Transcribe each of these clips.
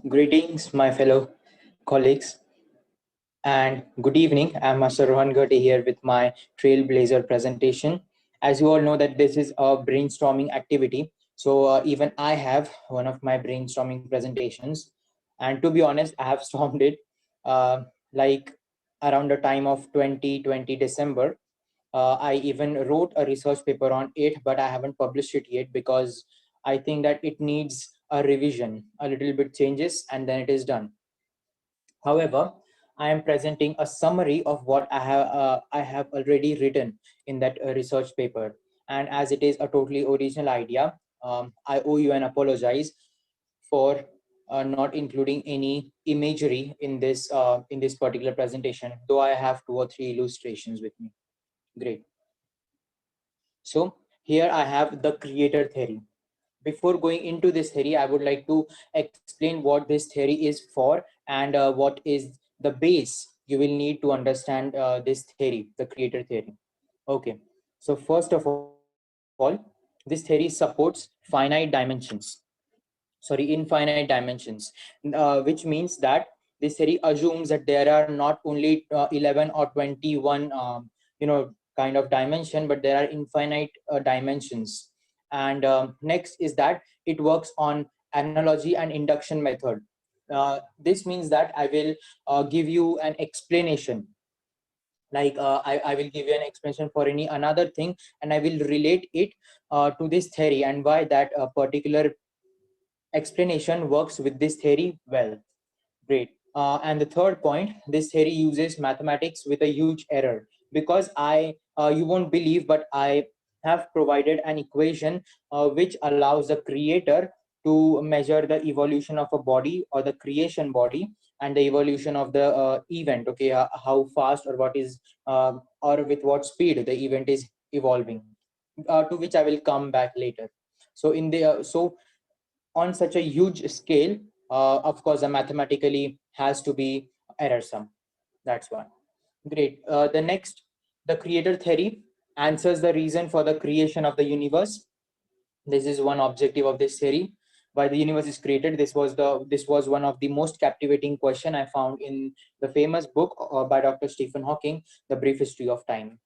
Greetings, my fellow colleagues, and good evening. I'm Master Rohan Gurti here with my Trailblazer presentation. As you all know, that this is a brainstorming activity. So even I have one of my brainstorming presentations, and to be honest, I have stormed it uh, like around the time of 2020 December. I even wrote a research paper on it, but I haven't published it yet because I think that it needs a revision, a little bit changes, and then it is done. However, I am presenting a summary of what I have already written in that research paper. And as it is a totally original idea, I owe you an apologize for not including any imagery in this particular presentation, though I have two or three illustrations with me. Great. So here I have the creator theory. Before going into this theory, I would like to explain what this theory is for and what is the base you will need to understand this theory, the creator theory. Okay, so first of all, this theory supports finite dimensions, infinite dimensions, which means that this theory assumes that there are not only 11 or 21 kind of dimension, but there are infinite dimensions. And next is that it works on analogy and induction method. This means that I will give you an explanation, I will give you an explanation for any another thing, and I will relate it to this theory and why that particular explanation works with this theory well. Great. And the third point, this theory uses mathematics with a huge error, because you won't believe, but I have provided an equation which allows the creator to measure the evolution of a body or the creation body and the evolution of the event. Okay, how fast or what is or with what speed the event is evolving, to which I will come back later. So in the on such a huge scale, of course, the mathematically has to be error sum. That's one. Great. The next, the creator theory answers the reason for the creation of the universe. This is one objective of this theory. Why the universe is created. This was one of the most captivating question I found in the famous book by Dr. Stephen Hawking, The Brief History of Time.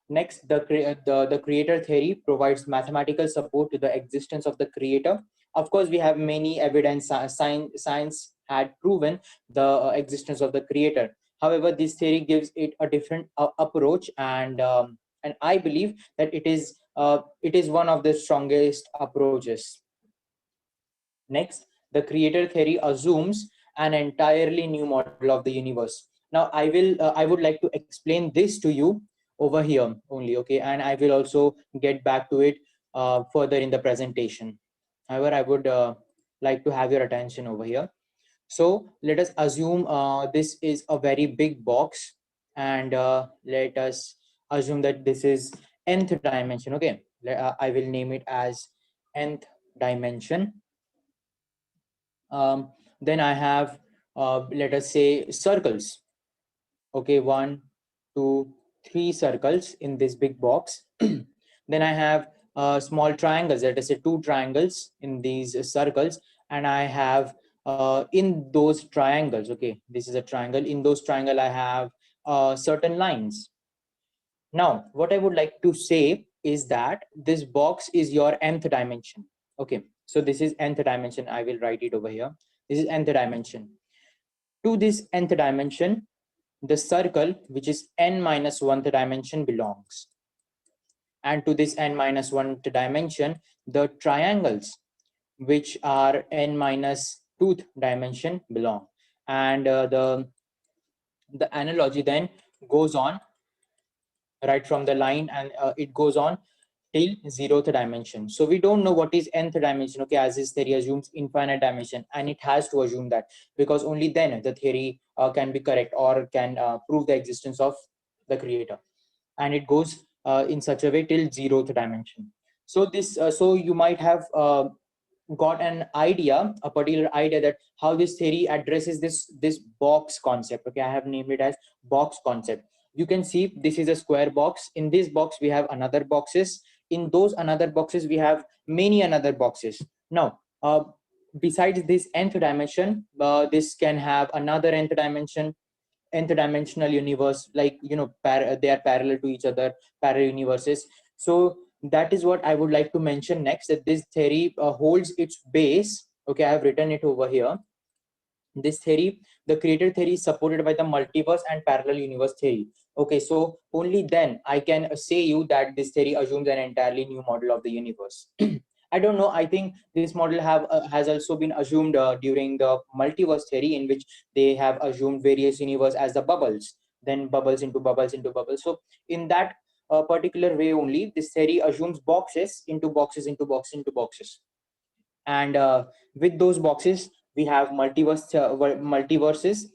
Next, the creator theory provides mathematical support to the existence of the creator. Of course, we have many evidence. Science had proven the existence of the creator. However, this theory gives it a different approach, and I believe that it is one of the strongest approaches. Next, the creator theory assumes an entirely new model of the universe. Now, I would like to explain this to you over here only, okay, and I will also get back to it further in the presentation. However, I would like to have your attention over here. So let us assume this is a very big box, and let us assume that this is nth dimension. Okay, I will name it as nth dimension. Then I have, let us say, circles. Okay, one, two, three circles in this big box. Then I have small triangles, let us say two triangles in these circles, and I have in those triangles, okay, this is a triangle. In those triangle, I have certain lines. Now, what I would like to say is that this box is your nth dimension. Okay, so this is nth dimension. I will write it over here. This is nth dimension. To this nth dimension, the circle, which is n minus 1th dimension, belongs. And to this n minus 1th dimension, the triangles, which are n minus 2th dimension, belong. And the analogy then goes on right from the line, and it goes on till 0th dimension. So we don't know what is nth dimension, okay, as this theory assumes infinite dimension, and it has to assume that, because only then the theory can be correct or can prove the existence of the creator. And it goes in such a way till 0th dimension. So so you might have got an idea, a particular idea, that how this theory addresses this box concept. Okay, I have named it as box concept. You can see this is a square box. In this box we have another boxes. In those another boxes we have many another boxes. Now besides this nth dimension, this can have another nth dimensional universe, like they are parallel to each other, parallel universes. So that is what I would like to mention next, that this theory holds its base. Okay, I have written it over here. This theory, the creator theory, is supported by the multiverse and parallel universe theory. Okay, so only then I can say you that this theory assumes an entirely new model of the universe. I don't know, I think this model has also been assumed during the multiverse theory, in which they have assumed various universe as the bubbles, then bubbles into bubbles into bubbles. So in that particular way only, this theory assumes boxes into boxes into boxes into boxes. And with those boxes we have multiverses,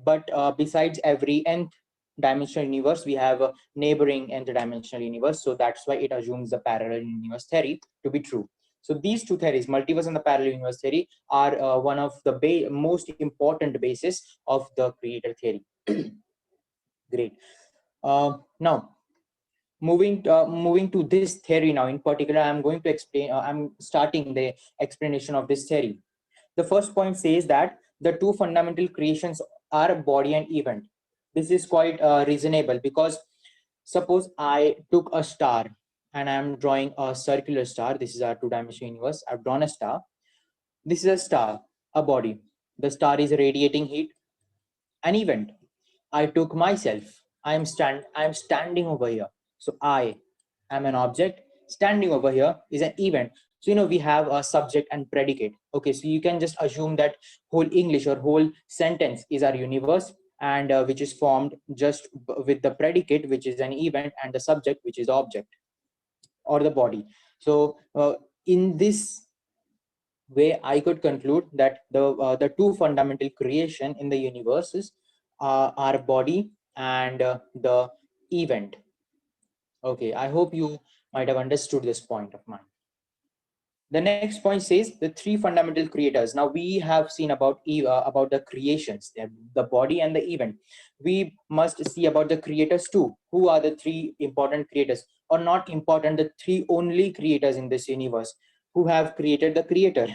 but besides every nth dimensional universe we have a neighboring nth dimensional universe. So that's why it assumes the parallel universe theory to be true. So these two theories, multiverse and the parallel universe theory, are one of the most important basis of the creator theory. Great. Now moving to this theory now in particular, I'm going to explain, I'm starting the explanation of this theory. The first point says that the two fundamental creations are body and event. This is quite reasonable, because suppose I took a star and I'm drawing a circular star. This is our two-dimensional universe. I've drawn a star. This is a star, a body. The star is radiating heat. An event. I took myself. I'm standing over here. So I am an object. Standing over here is an event. So we have a subject and predicate. Okay, so you can just assume that whole English or whole sentence is our universe, and which is formed just with the predicate, which is an event, and the subject, which is the object or the body. So in this way, I could conclude that the two fundamental creation in the universe are body and the event. Okay, I hope you might have understood this point of mine. The next point says the three fundamental creators. Now we have seen about the creations, the body and the event. We must see about the creators too. Who are the three important creators, or not important, the three only creators in this universe who have created the creator?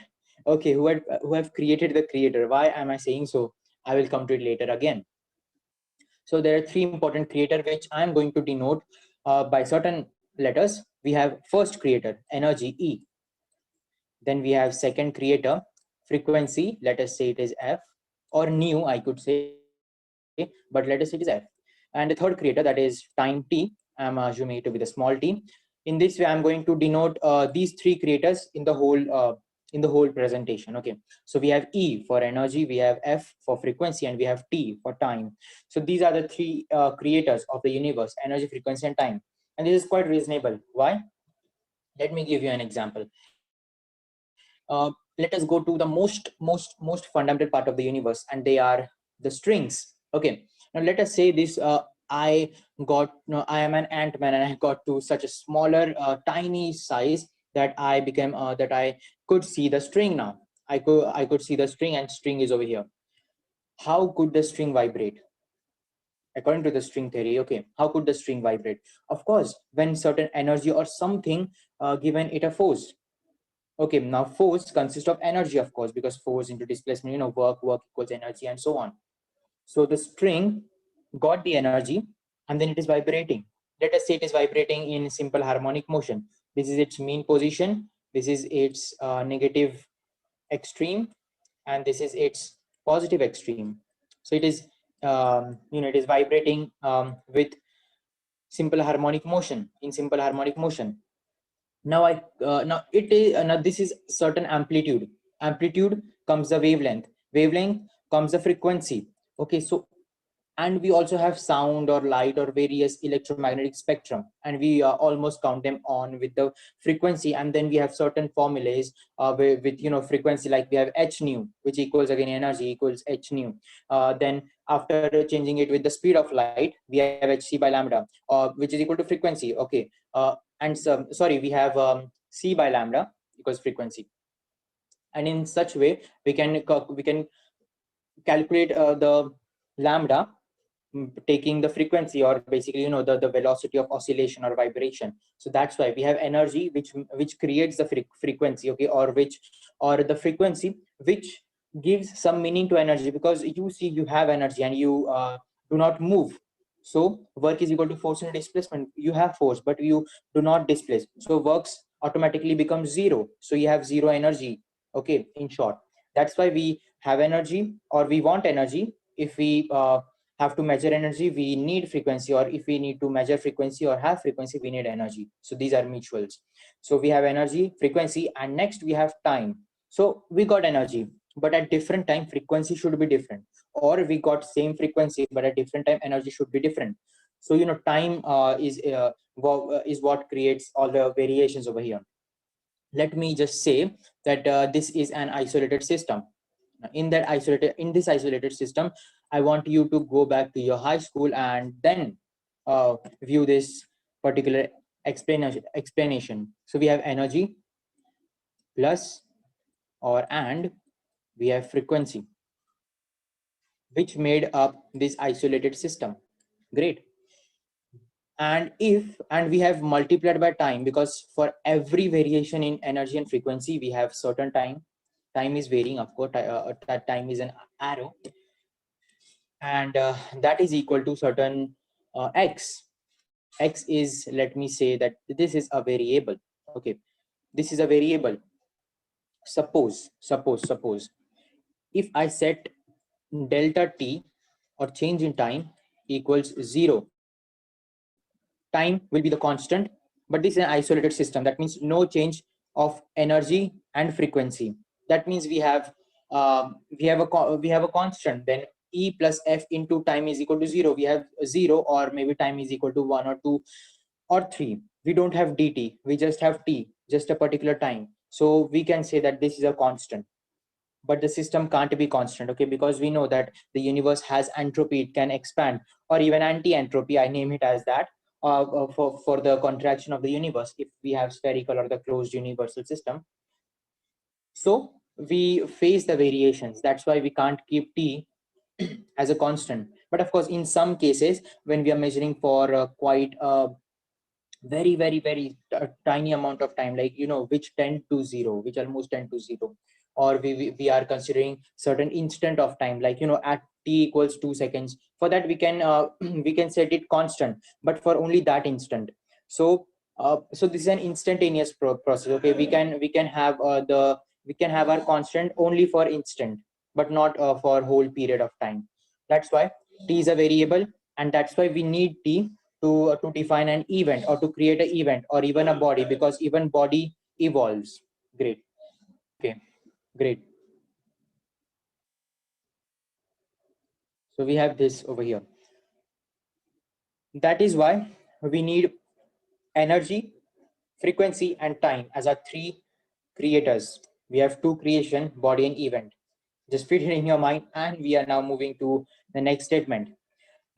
Okay, who have created the creator? Why am I saying so? I will come to it later again. So there are three important creator, which I am going to denote by certain letters. We have first creator, energy, E. Then we have second creator, frequency, let us say it is F, or new, I could say, but let us say it is F. And the third creator, that is time T, I'm assuming it to be the small t. In this way, I'm going to denote these three creators in the whole presentation. Okay, so we have E for energy, we have F for frequency, and we have T for time. So these are the three creators of the universe: energy, frequency, and time. And this is quite reasonable. Why? Let me give you an example. Let us go to the most fundamental part of the universe, and they are the strings. Okay, now let us say this, I am an ant-man, and I got to such a smaller tiny size that I could see the string. Now I could see the string, and string is over here. How could the string vibrate? According to the string theory, okay, how could the string vibrate? Of course, when certain energy or something given it a force. Okay, now force consists of energy, of course, because force into displacement, work equals energy, and so on. So the string got the energy, and then it is vibrating. Let us say it is vibrating in simple harmonic motion. This is its mean position. This is its negative extreme, and this is its positive extreme. So it is, it is vibrating with simple harmonic motion, in simple harmonic motion. Now now this is certain amplitude comes the wavelength comes the frequency. Okay, so, and we also have sound or light or various electromagnetic spectrum, and we almost count them on with the frequency. And then we have certain formulas with frequency, like we have h nu, which equals again energy equals h nu. Then after changing it with the speed of light, we have hc by lambda, which is equal to frequency. Okay, and so, sorry, we have c by lambda equals frequency. And in such way we can calculate the lambda taking the frequency, or basically, the velocity of oscillation or vibration. So that's why we have energy which creates the frequency, okay, or the frequency which gives some meaning to energy, because you see you have energy and you do not move. So work is equal to force and displacement. You have force but you do not displace, so works automatically becomes zero, so you have zero energy. Okay, in short, that's why we have energy, or we want energy. If we have to measure energy, we need frequency, or if we need to measure frequency or have frequency, we need energy. So these are mutuals. So we have energy, frequency, and next we have time. So we got energy, but at different time frequency should be different, or we got same frequency but at different time energy should be different. So time is what creates all the variations over here. Let me just say that this is an isolated system. In this isolated system, I want you to go back to your high school and then view this particular explanation. So we have energy plus or and we have frequency, which made up this isolated system. Great. And we have multiplied by time, because for every variation in energy and frequency we have certain time is varying, of course. That time is an arrow, and that is equal to certain x. X is, let me say that this is a variable. Okay, this is a variable. Suppose if I set delta t, or change in time, equals 0, time will be the constant. But this is an isolated system, that means no change of energy and frequency. That means we have a constant. Then E plus F into time is equal to 0. We have 0, or maybe time is equal to 1 or 2 or 3. We don't have dt, we just have t, just a particular time. So we can say that this is a constant. But the system can't be constant, okay, because we know that the universe has entropy, it can expand, or even anti-entropy, I name it as that, for the contraction of the universe, if we have spherical or the closed universal system. So we face the variations. That's why we can't keep t as a constant. But of course, in some cases, when we are measuring for quite a very tiny amount of time, like which tend to zero, which almost tend to zero, or we are considering certain instant of time, like at t equals 2 seconds, for that we can we can set it constant, but for only that instant. So so this is an instantaneous process. Okay, we can have we can have our constant only for instant, but not for whole period of time. That's why t is a variable, and that's why we need t to define an event, or to create an event, or even a body, because even body evolves. Great. Okay, great. So we have this over here. That is why we need energy, frequency, and time as our three creators. We have two creation, body and event. Just fit it in your mind, and we are now moving to the next statement.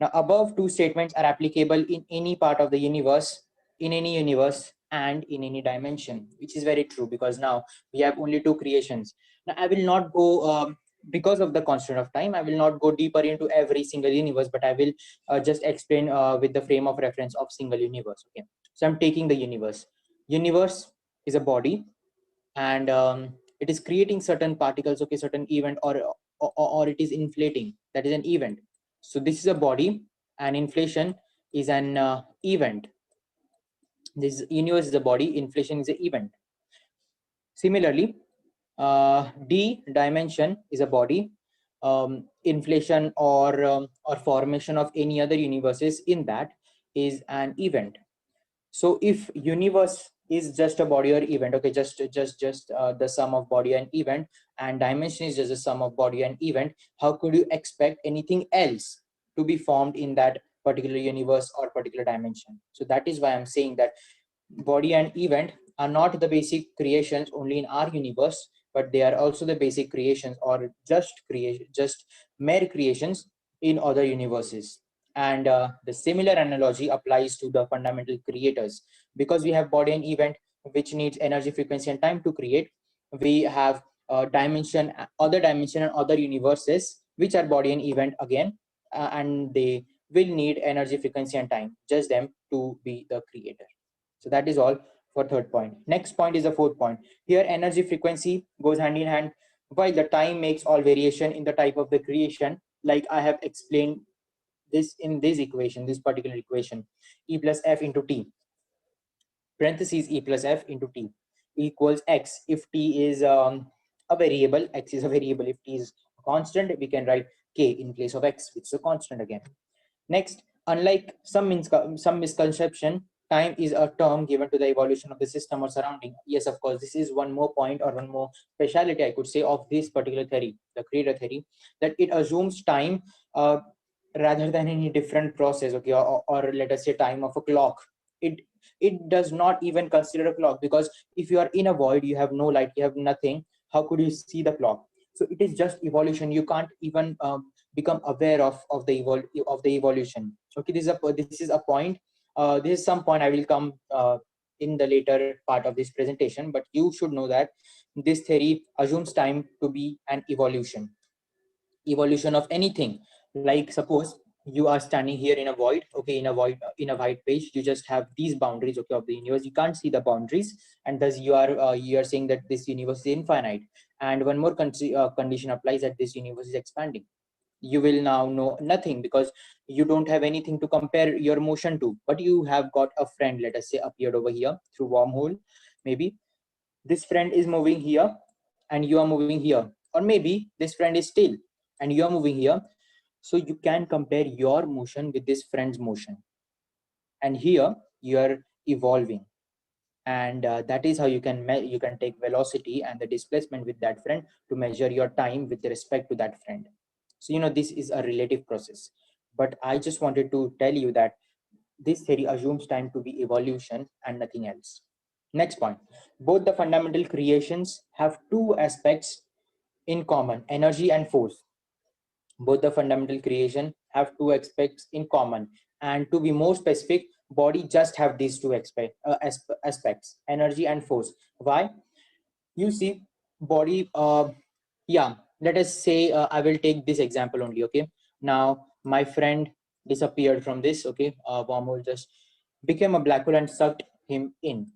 Now, above two statements are applicable in any part of the universe, in any universe, and in any dimension, which is very true, because now we have only two creations. Now, I will not go, because of the constraint of time, I will not go deeper into every single universe, but I will just explain with the frame of reference of single universe. Okay, so I'm taking the universe. Universe is a body, and it is creating certain particles, okay, certain event, or it is inflating. That is an event. So this is a body, and inflation is an event. This universe is a body, inflation is an event. Similarly, d dimension is a body, inflation or formation of any other universes in that is an event. So if universe is just a body or event, okay, just the sum of body and event, and dimension is just the sum of body and event, how could you expect anything else to be formed in that particular universe or particular dimension? So that is why I'm saying that body and event are not the basic creations only in our universe, but they are also the basic creations, or just mere creations in other universes. And the similar analogy applies to the fundamental creators, because we have body and event which needs energy, frequency, and time to create. We have other dimension and other universes which are body and event again, and they will need energy, frequency, and time, just them, to be the creator. So that is all for third point. Next point is the fourth point. Here, energy, frequency goes hand in hand, while the time makes all variation in the type of the creation, like I have explained this in this equation, this particular equation, E plus F into T, parentheses E plus F into T equals X. If T is a variable, X is a variable. If T is a constant, we can write K in place of X, which is a constant again. Next, unlike some misconception, time is a term given to the evolution of the system or surrounding. Yes, of course, this is one more point or one more speciality, I could say, of this particular theory, the creator theory, that it assumes time rather than any different process, okay, or let us say time of a clock. It does not even consider a clock, because if you are in a void, you have no light, you have nothing. How could you see the clock? So it is just evolution. You can't even become aware of the evolution. Okay, this is a point. This is some point I will come in the later part of this presentation, but you should know that this theory assumes time to be an evolution of anything. Like suppose you are standing here in a void, okay, in a white page. You just have these boundaries, okay, of the universe. You can't see the boundaries, and thus you are saying that this universe is infinite. And one more condition applies, that this universe is expanding. You will now know nothing, because you don't have anything to compare your motion to. But you have got a friend, let us say, appeared over here through wormhole. Maybe this friend is moving here and you are moving here, or maybe this friend is still and you are moving here. So you can compare your motion with this friend's motion, and here you are evolving. And that is how you can take velocity and the displacement with that friend to measure your time with respect to that friend. So this is a relative process, but I just wanted to tell you that this theory assumes time to be evolution and nothing else. Next point, both the fundamental creations have two aspects in common: energy and force. Both the fundamental creation have two aspects in common, and to be more specific, body just have these two aspects: energy and force. Why? You see, body, yeah, let us say, I will take this example only, okay. Now my friend disappeared from this, okay, wormhole just became a black hole and sucked him in.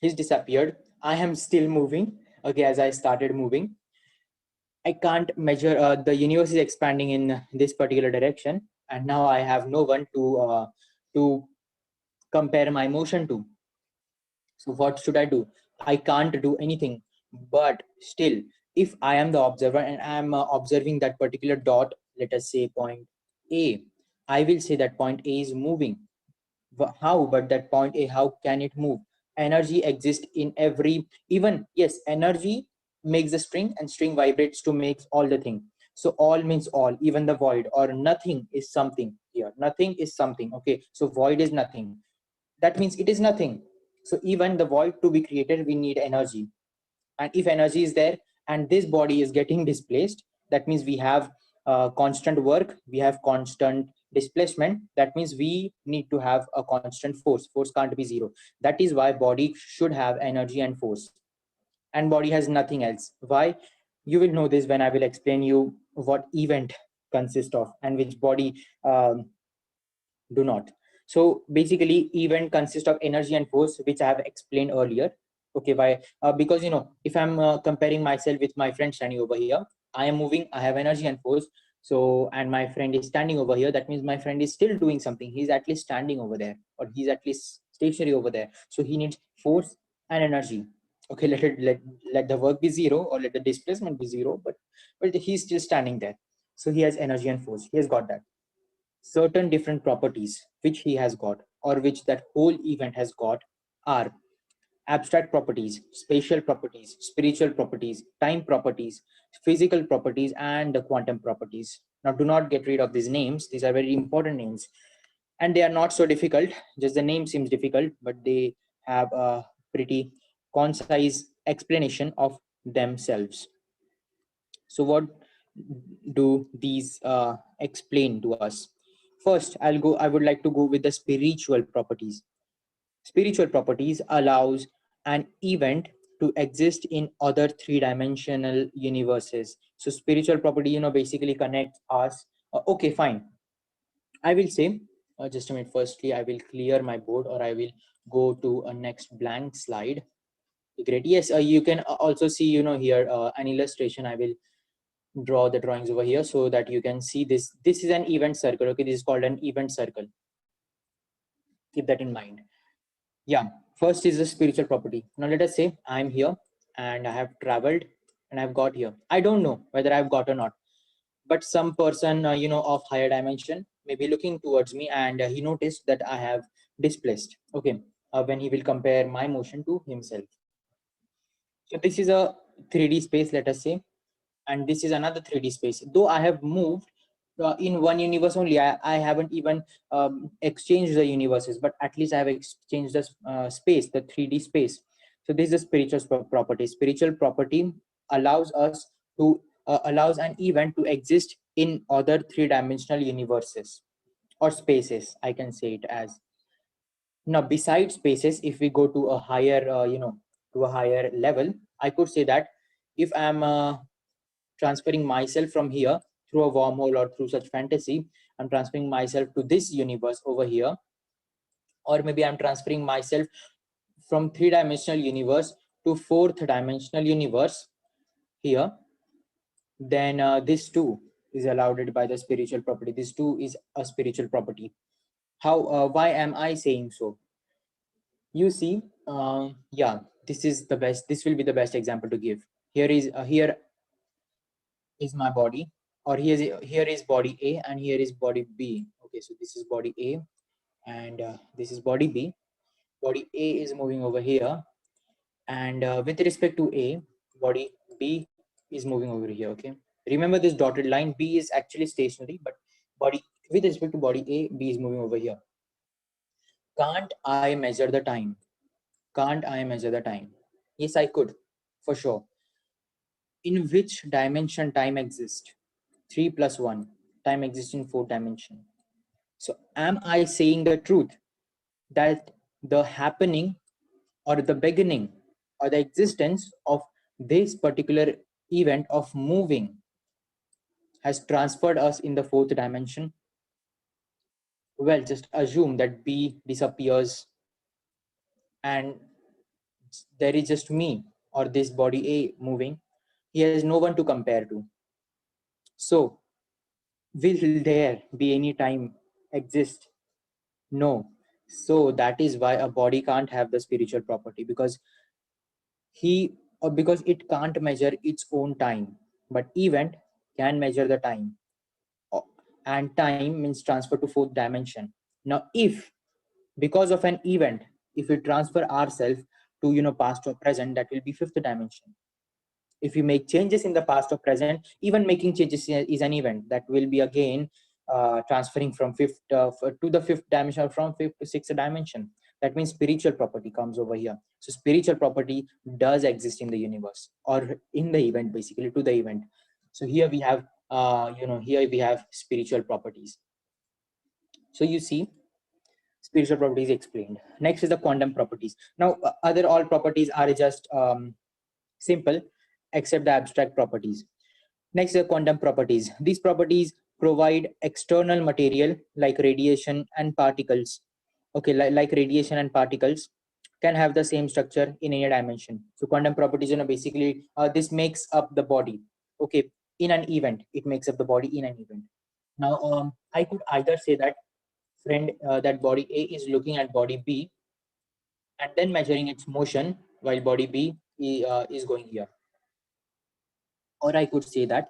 He's disappeared. I am still moving, okay. As I started moving, I can't measure, the universe is expanding in this particular direction, and now I have no one to compare my motion to. So what should I do? I can't do anything. But still, if I am the observer and I am observing that particular dot, let us say point A, I will say that point A is moving. How? But that point A, how can it move? Energy exists in every, even, yes, energy makes the string, and string vibrates to make all the thing. So all means all, even the void or nothing is something here. Nothing is something, okay. So void is nothing. That means it is nothing. So even the void to be created, we need energy. And if energy is there and this body is getting displaced, that means we have constant work, we have constant displacement. That means we need to have a constant force can't be zero. That is why body should have energy and force, and body has nothing else. Why? You will know this when I will explain you what event consists of and which body do not. So basically, event consists of energy and force, which I have explained earlier. Okay, why? Because if I'm comparing myself with my friend standing over here, I am moving, I have energy and force. So, and my friend is standing over here. That means my friend is still doing something. He's at least standing over there, or he's at least stationary over there. So he needs force and energy. Okay, let the work be zero, or let the displacement be zero, but he's still standing there. So he has energy and force. He has got that. Certain different properties which he has got, or which that whole event has got, are abstract properties, spatial properties, spiritual properties, time properties, physical properties, and the quantum properties. Now do not get rid of these names. These are very important names, and they are not so difficult. Just the name seems difficult, but they have a pretty concise explanation of themselves. So what do these explain to us? First, I would like to go with the spiritual properties. Spiritual properties allows an event to exist in other three-dimensional universes. So spiritual property, basically connects us. Okay, fine. I will say, just a minute, firstly, I will clear my board, or I will go to a next blank slide. Great. Yes, you can also see, here an illustration. I will draw the drawings over here so that you can see this. This is an event circle. Okay, this is called an event circle. Keep that in mind. Yeah, first is the spiritual property. Now let us say I'm here and I have traveled and I've got here. I don't know whether I've got or not, but some person, of higher dimension may be looking towards me, and he noticed that I have displaced. Okay, when he will compare my motion to himself. So this is a 3D space, let us say, and this is another 3D space. Though I have moved in one universe only, I haven't even exchanged the universes, but at least I have exchanged the space, the 3D space. So this is a spiritual property. Spiritual property allows us to allows an event to exist in other three-dimensional universes or spaces. I can say it as. Now, besides spaces, if we go to a higher, to a higher level, I could say that if I'm transferring myself from here through a wormhole or through such fantasy, I'm transferring myself to this universe over here, or maybe I'm transferring myself from three-dimensional universe to fourth dimensional universe here, then this too is allowed by the spiritual property. This too is a spiritual property. How? Why am I saying so? You see, yeah, this is the best. This will be the best example to give. Here is my body, or here is body A and here is body B. Okay, so this is body A and this is body B. Body A is moving over here, and with respect to A, body B is moving over here. Okay, remember this dotted line. B is actually stationary, but body with respect to body A, B is moving over here. Can't I measure the time? Can't I measure the time? Yes, I could, for sure. In which dimension time exists? 3 plus 1. Time exists in 4 dimension. So am I saying the truth that the happening or the beginning or the existence of this particular event of moving has transferred us in the 4th dimension? Well, just assume that B disappears and there is just me or this body A moving. He has no one to compare to. So will there be any time exist? No. So that is why a body can't have the spiritual property, because because it can't measure its own time, but event can measure the time. And time means transfer to 4th dimension. Now if because of an event, if we transfer ourselves to past or present, that will be 5th dimension. If we make changes in the past or present, even making changes is an event that will be again transferring from 5th to the 5th dimension, or from 5th to 6th dimension. That means spiritual property comes over here. So spiritual property does exist in the universe or in the event, basically to the event. So here we have here we have spiritual properties. So you see, spiritual properties explained. Next is the quantum properties. Now other all properties are just simple, except the abstract properties. Next are quantum properties. These properties provide external material like radiation and particles. Okay, like radiation and particles can have the same structure in any dimension. So quantum properties, basically this makes up the body. Okay, in an event, it makes up the body in an event. Now, I could either say that that body A is looking at body B and then measuring its motion while body B is going here. Or I could say that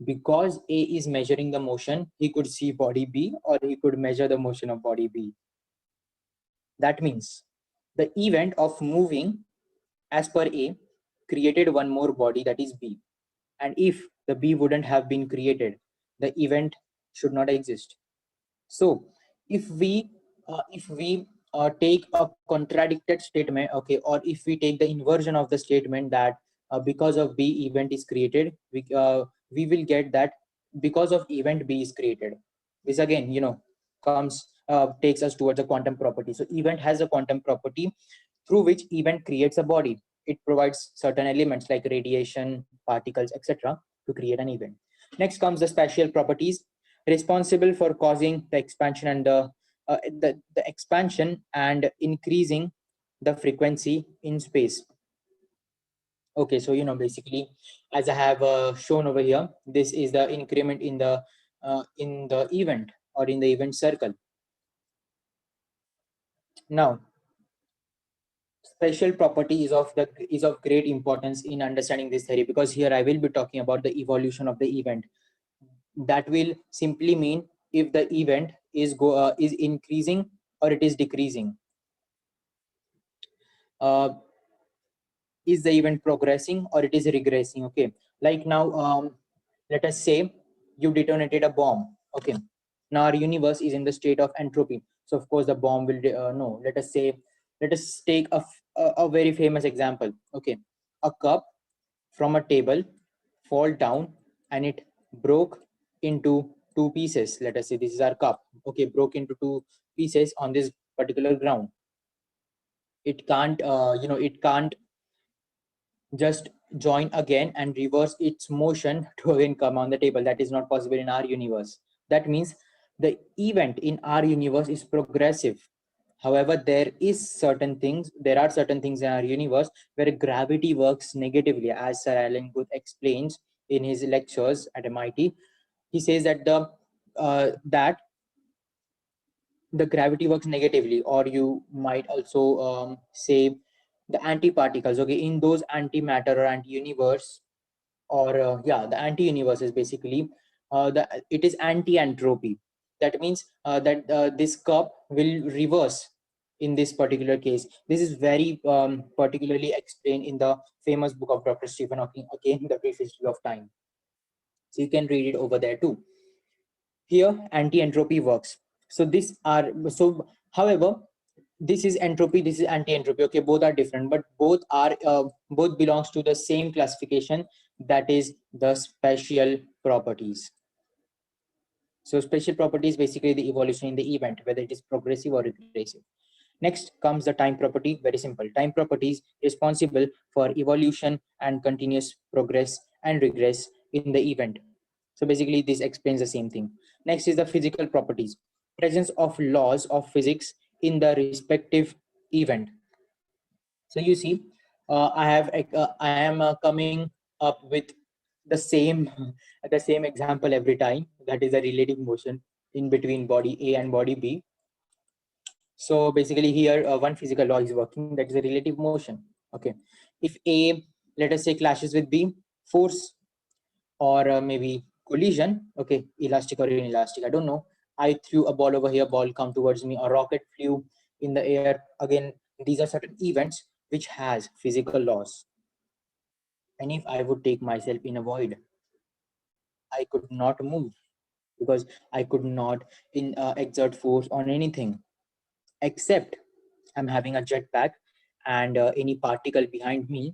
because A is measuring the motion, he could see body B, or he could measure the motion of body B. That means the event of moving as per A created one more body, that is B. And if the B wouldn't have been created, the event should not exist. So if we take a contradicted statement, okay, or if we take the inversion of the statement that because of B event is created, we will get that because of event B is created. This again, comes takes us towards a quantum property. So event has a quantum property through which event creates a body. It provides certain elements like radiation, particles, etc. to create an event. Next comes the spatial properties. responsible for causing the expansion and the expansion and increasing the frequency in space. Okay, so basically, as I have shown over here, this is the increment in the event or in the event circle. Now, special property is of great importance in understanding this theory, because here I will be talking about the evolution of the event. That will simply mean if the event is increasing or it is decreasing. Is the event progressing or it is regressing? Okay, like now, let us say you detonated a bomb. Okay, now our universe is in the state of entropy, so of course the bomb will no, let us take a very famous example. Okay, a cup from a table fall down and it broke into two pieces. Let us say this is our cup. Okay, broke into two pieces on this particular ground. It can't it can't just join again and reverse its motion to again come on the table. That is not possible in our universe. That means the event in our universe is progressive. However, there are certain things in our universe where gravity works negatively, as Sir Alan Guth explains in his lectures at MIT. He says that the gravity works negatively, or you might also say the antiparticles. Okay, in those antimatter or anti-universe, or the anti-universe is basically it is anti-entropy. That means that this cup will reverse in this particular case. This is very particularly explained in the famous book of Dr. Stephen Hawking, again, The Brief History of Time. So you can read it over there too. Here anti-entropy works. However, this is entropy, this is anti-entropy. Okay, both are different, but both belongs to the same classification, that is the special properties. So special properties basically the evolution in the event, whether it is progressive or regressive. Next comes the time property. Very simple. Time properties responsible for evolution and continuous progress and regress in the event. So basically this explains the same thing. Next is the physical properties. Presence of laws of physics in the respective event. So you see, I am coming up with the same the same example every time. That is a relative motion in between body A and body B. So basically here one physical law is working, that is a relative motion. Okay, if A, let us say, clashes with B, force or maybe collision, okay, elastic or inelastic, I don't know. I threw a ball over here, ball come towards me, a rocket flew in the air. Again, these are certain events which has physical laws. And if I would take myself in a void, I could not move, because I could not exert force on anything, except I'm having a jetpack and any particle behind me,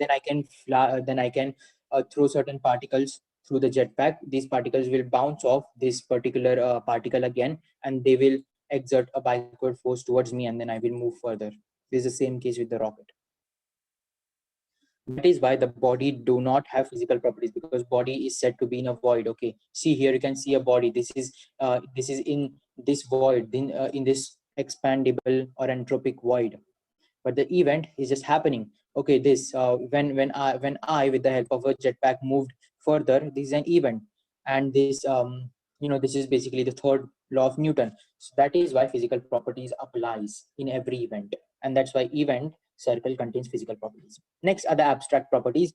then I can fly, then I can throw certain particles through the jetpack. These particles will bounce off this particular particle again, and they will exert a backward force towards me, and then I will move further. This is the same case with the rocket. That is why the body do not have physical properties, because body is said to be in a void. Okay, see here, you can see a body. This is in this void, in this expandable or entropic void, but the event is just happening. Okay, this when I with the help of a jetpack moved further, this is an event. And this this is basically the third law of Newton. So that is why physical properties applies in every event, and that's why event circle contains physical properties. Next are the abstract properties.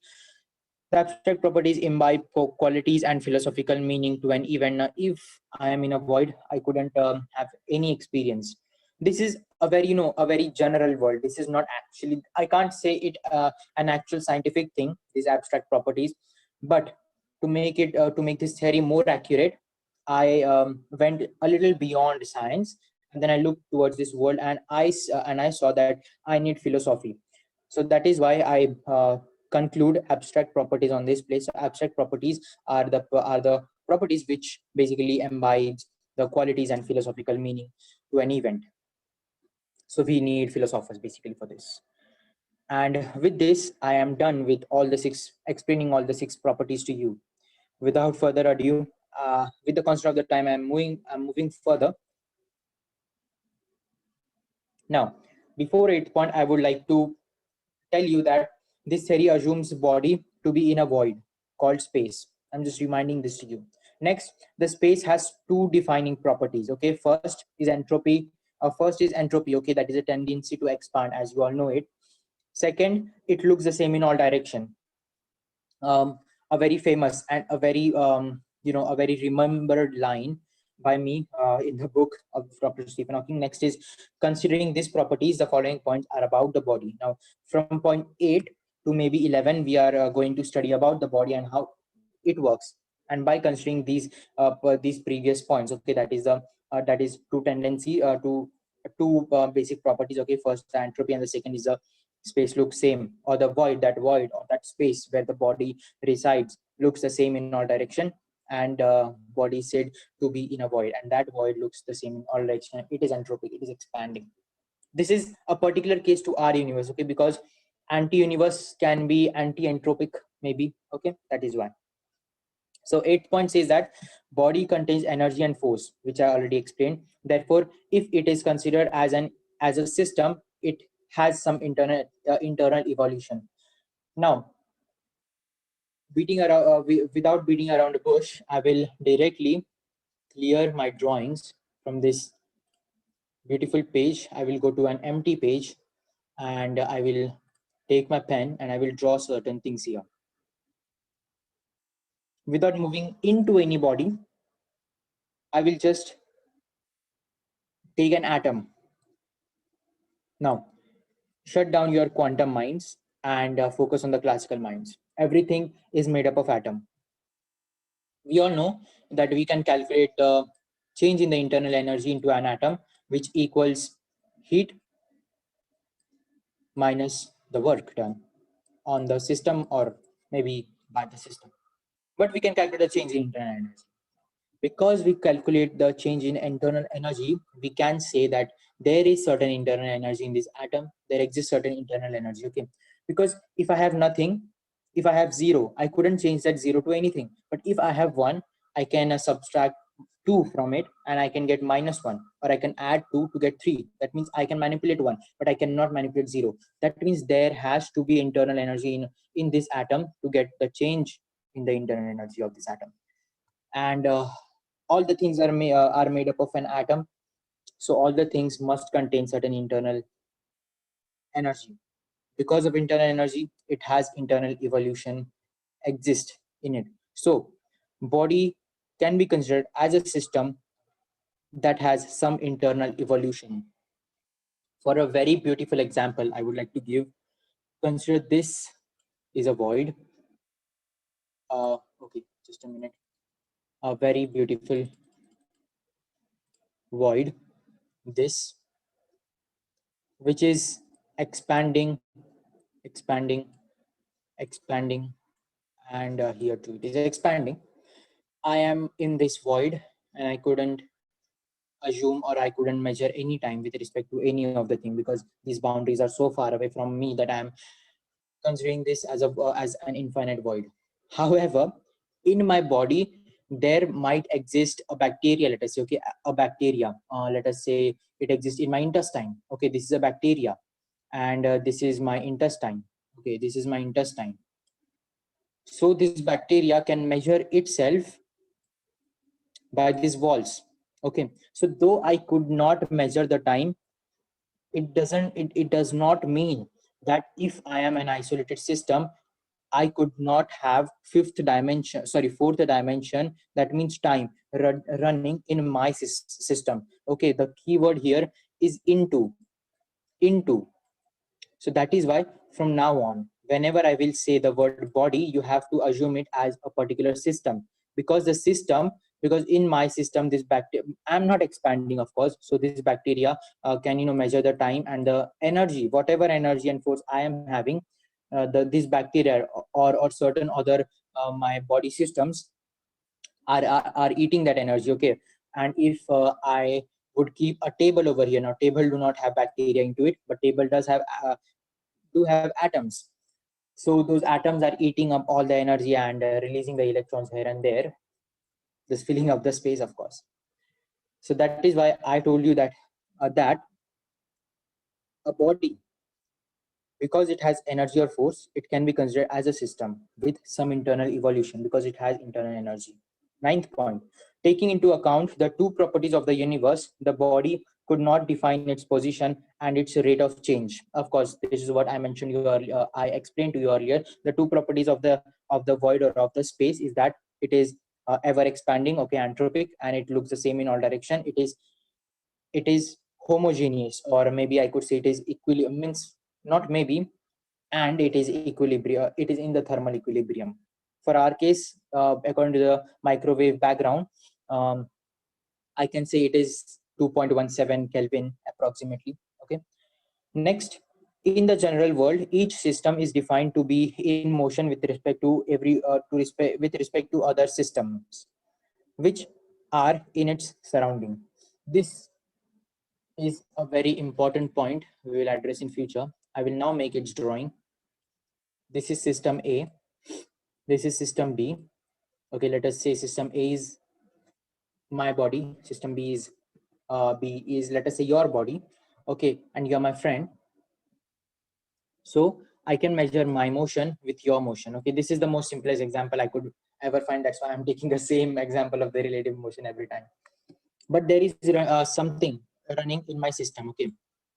The abstract properties imbibe qualities and philosophical meaning to an event. Now, if I am in a void, I couldn't have any experience. This is a very a very general world. This is not actually, I can't say it an actual scientific thing, these abstract properties. But to make this theory more accurate, I went a little beyond science, and then I looked towards this world, and I saw that I need philosophy. So that is why I conclude abstract properties on this place. So abstract properties are the properties which basically imbibes the qualities and philosophical meaning to an event. So we need philosophers basically for this. And with this, I am done with all the six, explaining all the six properties to you. Without further ado, with the constant of the time, I'm moving further. Now, before 8th point, I would like to tell you that this theory assumes body to be in a void called space. I'm just reminding this to you. Next, the space has two defining properties. Okay, first is entropy. Okay, that is a tendency to expand, as you all know it. Second, it looks the same in all direction. A very famous and a very a very remembered line by me in the book of Dr. Stephen Hawking. Next is, considering these properties, the following points are about the body. Now, from point 8 to maybe 11, we are going to study about the body and how it works. And by considering these previous points, okay, that is two tendency to two basic properties. Okay, first the entropy, and the second is the space looks same, or the void or that space where the body resides looks the same in all direction, and body is said to be in a void, and that void looks the same in all direction. It is entropic, it is expanding. This is a particular case to our universe, okay, because anti-universe can be anti-entropic maybe, okay, that is why. So 8th point says that body contains energy and force, which I already explained. Therefore, if it is considered as a system, it has some internal evolution. Now, without beating around the bush, I will directly clear my drawings from this beautiful page. I will go to an empty page, and I will take my pen and I will draw certain things here. Without moving into any body, I will just take an atom. Now, shut down your quantum minds and focus on the classical minds. Everything is made up of atom. We all know that we can calculate the change in the internal energy into an atom, which equals heat minus the work done on the system or maybe by the system. But we can calculate the change in internal energy. Because we calculate the change in internal energy, we can say that there is certain internal energy in this atom. There exists certain internal energy, okay? Because if I have nothing, if I have 0, I couldn't change that 0 to anything. But if I have 1, I can subtract 2 from it, and I can get -1, or I can add 2 to get 3. That means I can manipulate 1, but I cannot manipulate 0. That means there has to be internal energy in this atom to get the change in the internal energy of this atom. And all the things are made up of an atom, so all the things must contain certain internal energy. Because of internal energy, it has internal evolution exist in it. So body can be considered as a system that has some internal evolution. For a very beautiful example I would like to give, consider this is a void. Okay, just a minute. A very beautiful void, this, which is expanding, and here too it is expanding. I am in this void, and I couldn't assume, or I couldn't measure any time with respect to any of the thing, because these boundaries are so far away from me that I am considering this as an infinite void. However, in my body there might exist a bacteria, let us say, okay, a bacteria, let us say it exists in my intestine. Okay, this is a bacteria, and this is my intestine. Okay, this is my intestine. So this bacteria can measure itself by these walls. Okay, so though I could not measure the time, it does not mean that if I am an isolated system, I could not have fourth dimension, that means time, running in my system. Okay, the keyword here is into. So that is why from now on, whenever I will say the word body, you have to assume it as a particular system, because in my system, this bacteria, I'm not expanding, of course. So this bacteria can measure the time and the energy, whatever energy and force I am having. This bacteria or certain other my body systems are eating that energy. Okay, and if I would keep a table over here, now table do not have bacteria into it, but table do have atoms. So those atoms are eating up all the energy and releasing the electrons here and there. this filling of the space, of course. So that is why I told you that that a body, because it has energy or force, it can be considered as a system with some internal evolution because it has internal energy. Ninth point, taking into account the two properties of the universe, the body could not define its position and its rate of change. Of course, this is what I mentioned you earlier. I explained to you earlier. The two properties of the void or of the space is that it is ever expanding, okay, anthropic, and it looks the same in all direction. It is homogeneous, or maybe I could say it is means not maybe, and it is equilibrium. It is in the thermal equilibrium. For our case, according to the microwave background, um, I can say it is 2.17 Kelvin approximately. Okay. Next, in the general world, each system is defined to be in motion with respect to with respect to other systems, which are in its surrounding. This is a very important point we will address in future. I will now make its drawing. This is system A. This is system B. Okay, let us say system A is my body. System B is, let us say, your body. Okay, and you're my friend. So I can measure my motion with your motion. Okay, this is the most simplest example I could ever find. That's why I'm taking the same example of the relative motion every time. But there is something running in my system. Okay,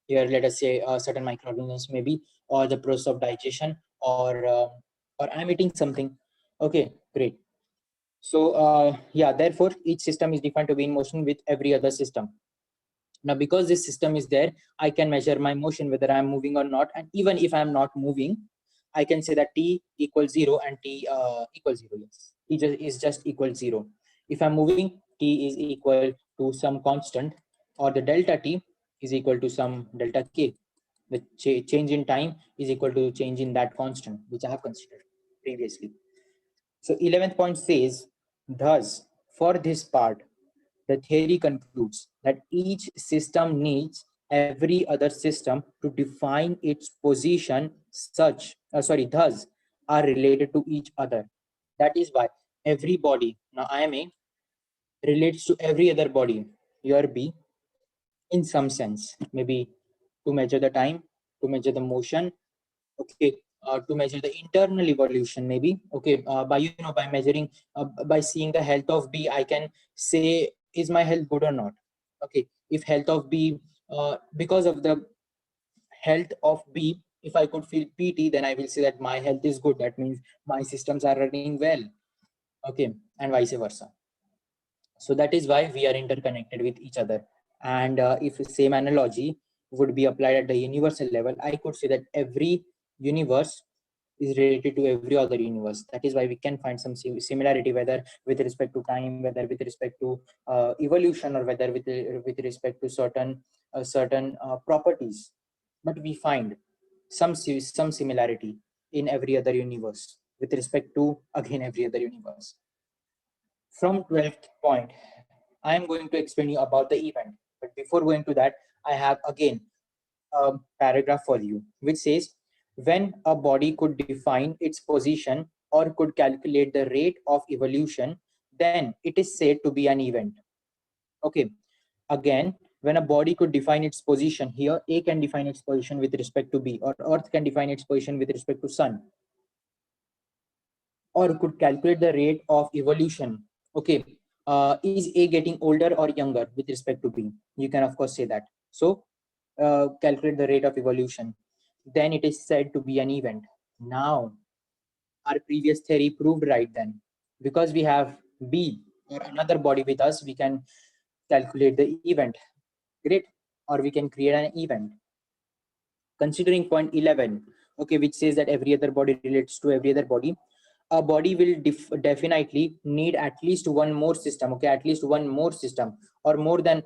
here let us say certain microorganisms maybe, or the process of digestion, or I'm eating something. Okay, great. So yeah, therefore each system is defined to be in motion with every other system. Now, because this system is there, I can measure my motion whether I'm moving or not. And even if I'm not moving, I can say that T equals 0 and T equals 0. Yes, is just equal 0. If I'm moving, T is equal to some constant, or the delta T is equal to some delta K. The change in time is equal to change in that constant, which I have considered previously. So 11th point says, thus, for this part, the theory concludes that each system needs every other system to define its position thus are related to each other. That is why every body, now I am A, relates to every other body, your B, in some sense, maybe to measure the time, to measure the motion, okay, to measure the internal evolution, maybe, okay, by measuring, by seeing the health of B, I can say, is my health good or not? Okay, if health of B, because of the health of B, if I could feel PT, then I will say that my health is good. That means my systems are running well. Okay, and vice versa. So that is why we are interconnected with each other. And if the same analogy would be applied at the universal level, I could say that every universe is related to every other universe. That is why we can find some similarity, whether with respect to time, whether with respect to evolution, or whether with respect to certain properties. But we find some similarity in every other universe with respect to, again, every other universe. From 12th point, I am going to explain you about the event. But before going to that, I have again a paragraph for you, which says, when a body could define its position or could calculate the rate of evolution, then it is said to be an event. Okay, again, when a body could define its position, here A can define its position with respect to B, or Earth can define its position with respect to Sun, or could calculate the rate of evolution. Okay, is A getting older or younger with respect to B? You can of course say that. So calculate the rate of evolution. Then it is said to be an event. Now, our previous theory proved right then. Because we have B or another body with us, we can calculate the event. Great. Or we can create an event. Considering point 11, okay, which says that every other body relates to every other body, a body will definitely need at least one more system, okay, at least one more system, or more than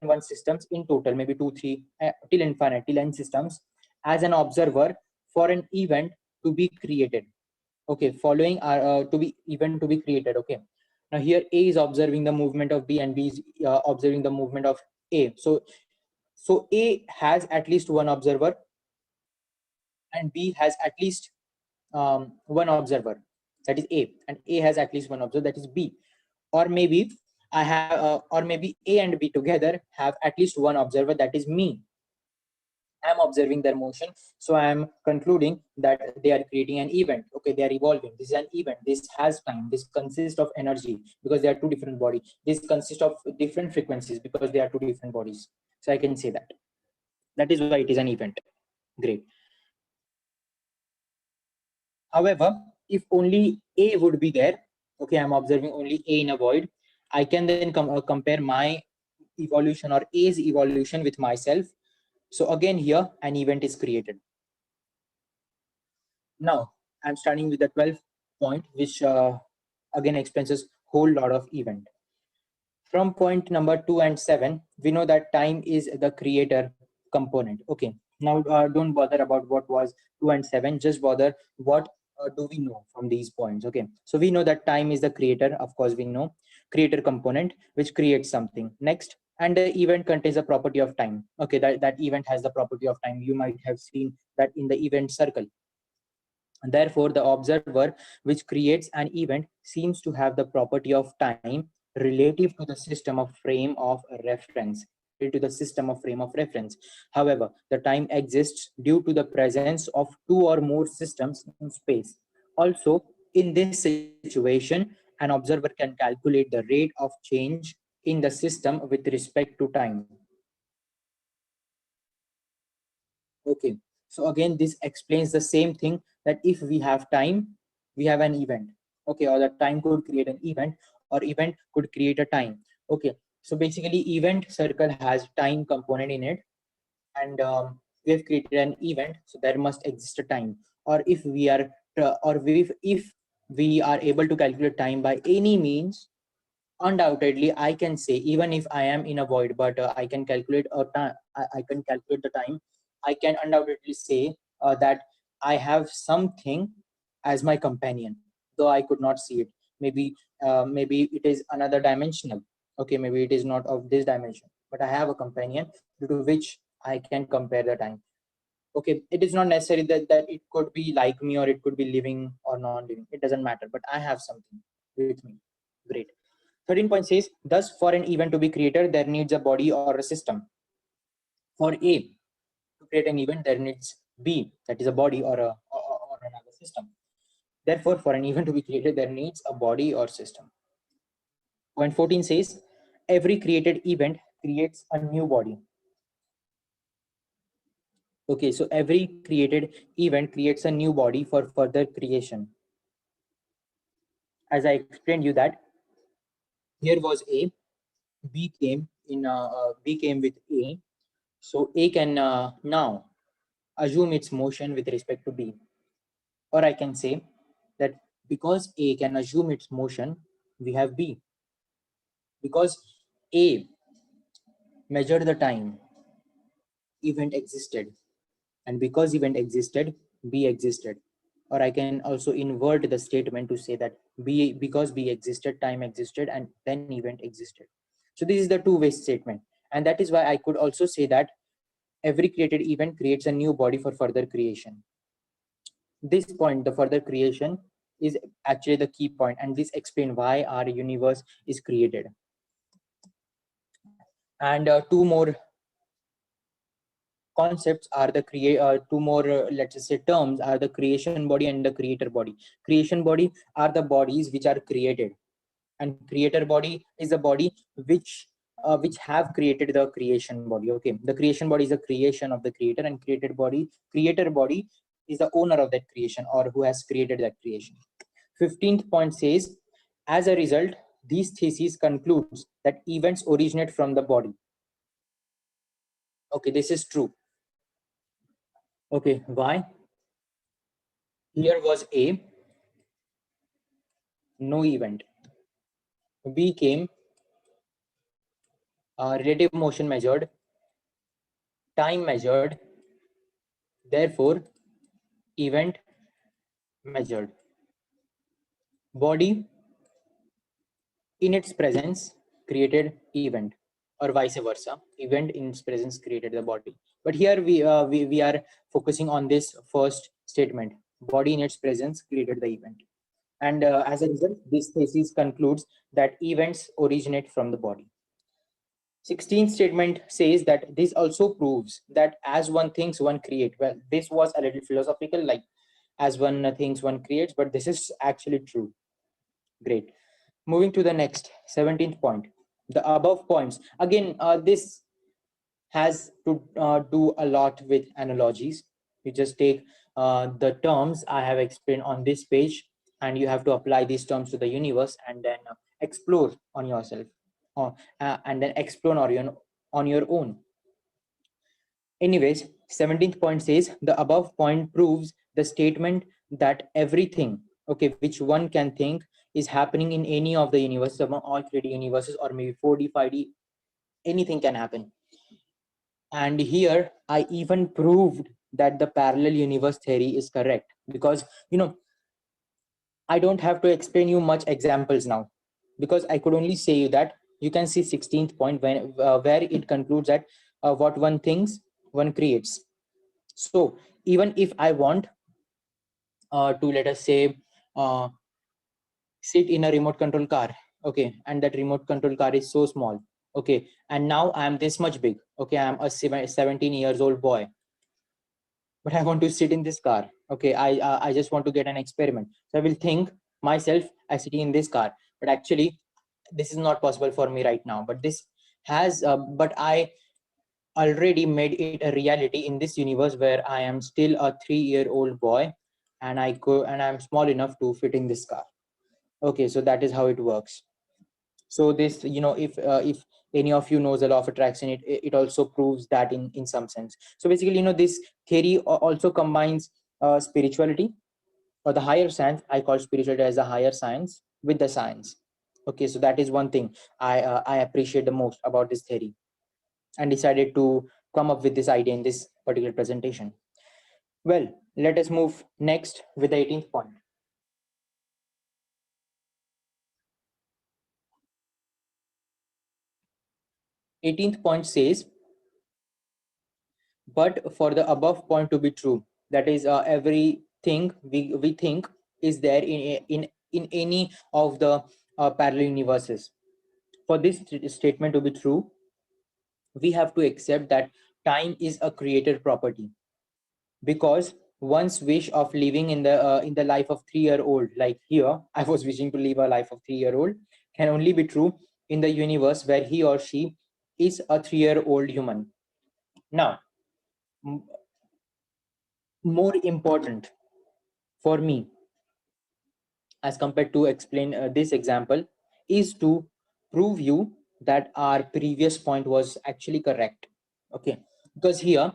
one systems in total, maybe 2 3 till infinite, till n systems, as an observer for an event to be created. Okay, following are to be event to be created. Okay, now here A is observing the movement of B and B is observing the movement of A. So A has at least one observer and B has at least one observer, that is A, and A has at least one observer, that is B. or maybe I have, or maybe A and B together have at least one observer, that is me. I'm observing their motion, so I'm concluding that they are creating an event. Okay, they are evolving. This is an event. This has time. This consists of energy because they are two different bodies. This consists of different frequencies because they are two different bodies. So I can say that. That is why it is an event. Great. However, if only A would be there, okay, I'm observing only A in a void, I can then compare my evolution or A's evolution with myself. So again, here an event is created. Now, I'm starting with the 12th point, which again explains a whole lot of event. From point number 2 and 7, we know that time is the creator component. Okay, now don't bother about what was 2 and 7, just bother what do we know from these points. Okay, so we know that time is the creator, of course we know, creator component which creates something. Next, and the event contains a property of time. Okay, that event has the property of time. You might have seen that in the event circle. Therefore, the observer which creates an event seems to have the property of time relative to the system of frame of reference. Related to the system of frame of reference. However, the time exists due to the presence of two or more systems in space. Also, in this situation, an observer can calculate the rate of change in the system with respect to time. Okay, so again, this explains the same thing, that if we have time, we have an event. Okay, or the time could create an event, or event could create a time. Okay, so basically event circle has time component in it, and we have created an event, so there must exist a time. Or if we are, if we are able to calculate time by any means, undoubtedly I can say, even if I am in a void, but I can calculate a time, I can calculate the time, I can undoubtedly say that I have something as my companion, though I could not see it. Maybe maybe it is another dimensional. Okay, maybe it is not of this dimension, but I have a companion due to which I can compare the time. Okay, it is not necessary that it could be like me, or it could be living or non-living. It doesn't matter, but I have something with me. Great. 13 point says, thus for an event to be created, there needs a body or a system. For A to create an event, there needs B, that is a body or another system. Therefore, for an event to be created, there needs a body or system. Point 14 says, every created event creates a new body. Okay, so every created event creates a new body for further creation. As I explained you that here was A, B came B came with A, so A can now assume its motion with respect to B. Or I can say that because A can assume its motion, we have B. Because A measured the time, event existed. And because event existed, B existed. Or I can also invert the statement to say that because B existed, time existed, and then event existed. So this is the two-way statement. And that is why I could also say that every created event creates a new body for further creation. This point, the further creation, is actually the key point, and this explains why our universe is created. And two more concepts are the two more let's just say terms are the creation body and the creator body. Creation body are the bodies which are created, and creator body is a body which have created the creation body. Okay, the creation body is a creation of the creator, and creator body is the owner of that creation, or who has created that creation. 15th point says, as a result, these thesis concludes that events originate from the body. Okay, this is true. Okay, why? Here was A, no event. B came, relative motion measured, time measured, therefore event measured. Body in its presence created event, or vice versa. Event in its presence created the body. But here we are focusing on this first statement. Body in its presence created the event. And as a result, this thesis concludes that events originate from the body. 16th statement says that this also proves that as one thinks, one creates. Well, this was a little philosophical, like as one thinks, one creates, but this is actually true. Great. Moving to the next, 17th point. The above points. Again, this has to do a lot with analogies. You just take the terms I have explained on this page, and you have to apply these terms to the universe and then explore on yourself, and then explore on your own. Anyways, 17th point says the above point proves the statement that everything, okay, which one can think is happening in any of the universes, among all 3D universes, or maybe 4D, 5D, anything can happen. And here I even proved that the parallel universe theory is correct, because I don't have to explain you much examples now, because I could only say you that you can see 16th point where it concludes that what one thinks, one creates. So even if I want to, let us say, uh, sit in a remote control car, okay, and that remote control car is so small, okay, and now I am this much big, okay, I am a 17 years old boy, but I want to sit in this car. Okay, I just want to get an experiment. So I will think myself as sitting in this car, but actually this is not possible for me right now. But this has, but I already made it a reality in this universe where I am still a 3-year-old boy, and I go and I'm small enough to fit in this car. Okay, so that is how it works. So this, if any of you knows the law of attraction, it also proves that in some sense. So basically, this theory also combines spirituality, or the higher science. I call spirituality as a higher science with the science. Okay, so that is one thing I appreciate the most about this theory, and decided to come up with this idea in this particular presentation. Well, let us move next with the 18th point. 18th point says, but for the above point to be true, that is, everything we think is there in any of the parallel universes. For this statement to be true, we have to accept that time is a created property, because one's wish of living in the life of 3-year-old, like here I was wishing to live a life of 3-year-old, can only be true in the universe where he or she is a 3-year-old human. Now, more important for me, as compared to explain this example, is to prove you that our previous point was actually correct. Okay, because here,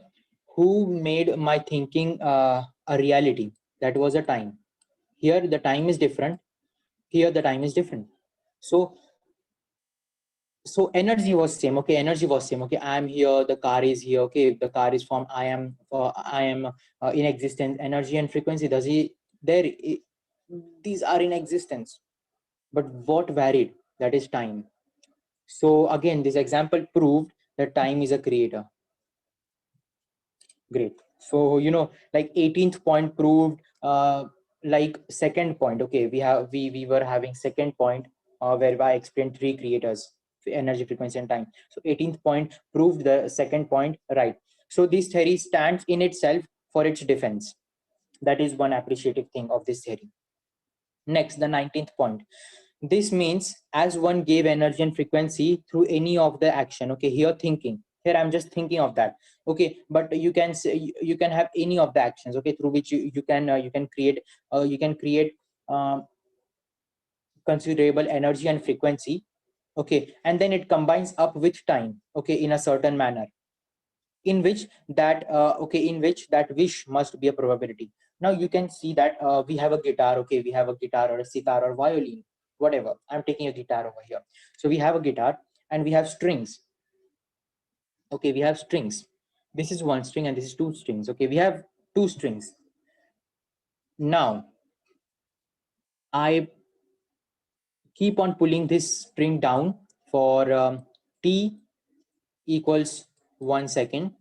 who made my thinking a reality? That was a time. Here the time is different, here the time is different. So energy was same. Okay, energy was same. Okay, I am here, the car is here. Okay, the car is formed, I am in existence. Energy and frequency, does he there these are in existence, but what varied? That is time. So again, this example proved that time is a creator. Great. So like 18th point proved like second point. Okay, we were having second point where I explained three creators: energy, frequency, and time. So 18th point proved the second point right. So this theory stands in itself for its defense. That is one appreciative thing of this theory. Next, the 19th point. This means as one gave energy and frequency through any of the action. Okay, here thinking. Here I'm just thinking of that. Okay, but you can say you can have any of the actions. Okay, through which you can create um, considerable energy and frequency. Okay, and then it combines up with time. Okay, in a certain manner, in which that wish must be a probability. Now you can see that we have a guitar. Okay, we have a guitar or a sitar or violin, whatever. I'm taking a guitar over here. So we have a guitar and we have strings. Okay, we have strings. This is one string and this is two strings. Okay, we have two strings. Now I keep on pulling this string down for t equals 1 second,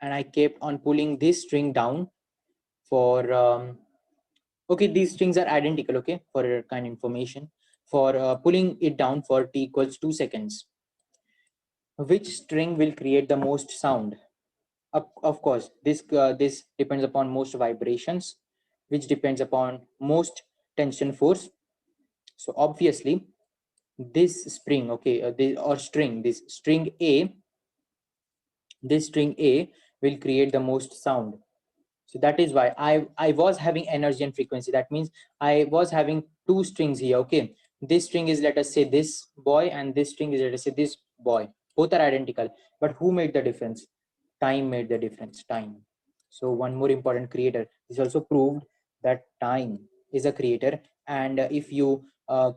and I kept on pulling this string down for Okay, these strings are identical, okay, for your kind information. For pulling it down for t equals 2 seconds, which string will create the most sound? Of course, this depends upon most vibrations, which depends upon most tension force. So obviously, this spring, okay, this string A will create the most sound. So that is why I was having energy and frequency. That means I was having two strings here. Okay, this string is, let us say, this boy, and this string is, let us say, this boy. Both are identical, but who made the difference? Time made the difference. Time. So one more important creator. This also proved that time is a creator, and if you are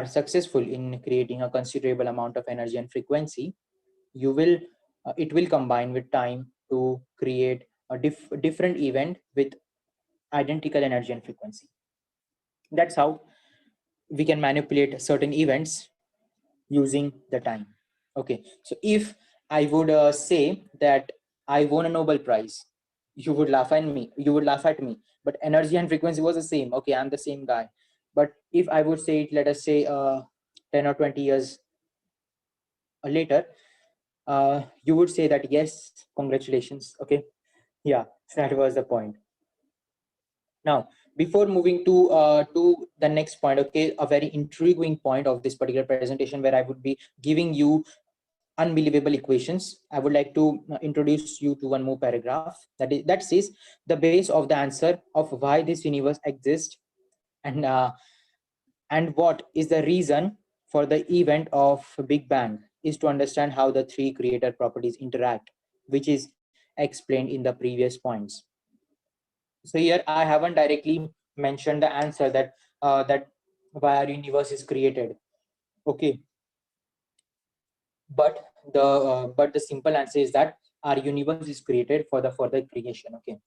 successful in creating a considerable amount of energy and frequency, you will it will combine with time to create a different event with identical energy and frequency. That's how we can manipulate certain events using the time. Okay, so if I would say that I won a Nobel Prize, you would laugh at me, but energy and frequency was the same. Okay, I'm the same guy. But if I would say it, let us say 10 or 20 years later, you would say that yes, congratulations. Okay, yeah, so that was the point. Now, before moving to the next point, okay, a very intriguing point of this particular presentation, where I would be giving you unbelievable equations, I would like to introduce you to one more paragraph that says the base of the answer of why this universe exists, and what is the reason for the event of Big Bang is to understand how the three creator properties interact, which is explained in the previous points. So here I haven't directly mentioned the answer that why our universe is created. Okay, but the simple answer is that our universe is created for the further creation. Okay,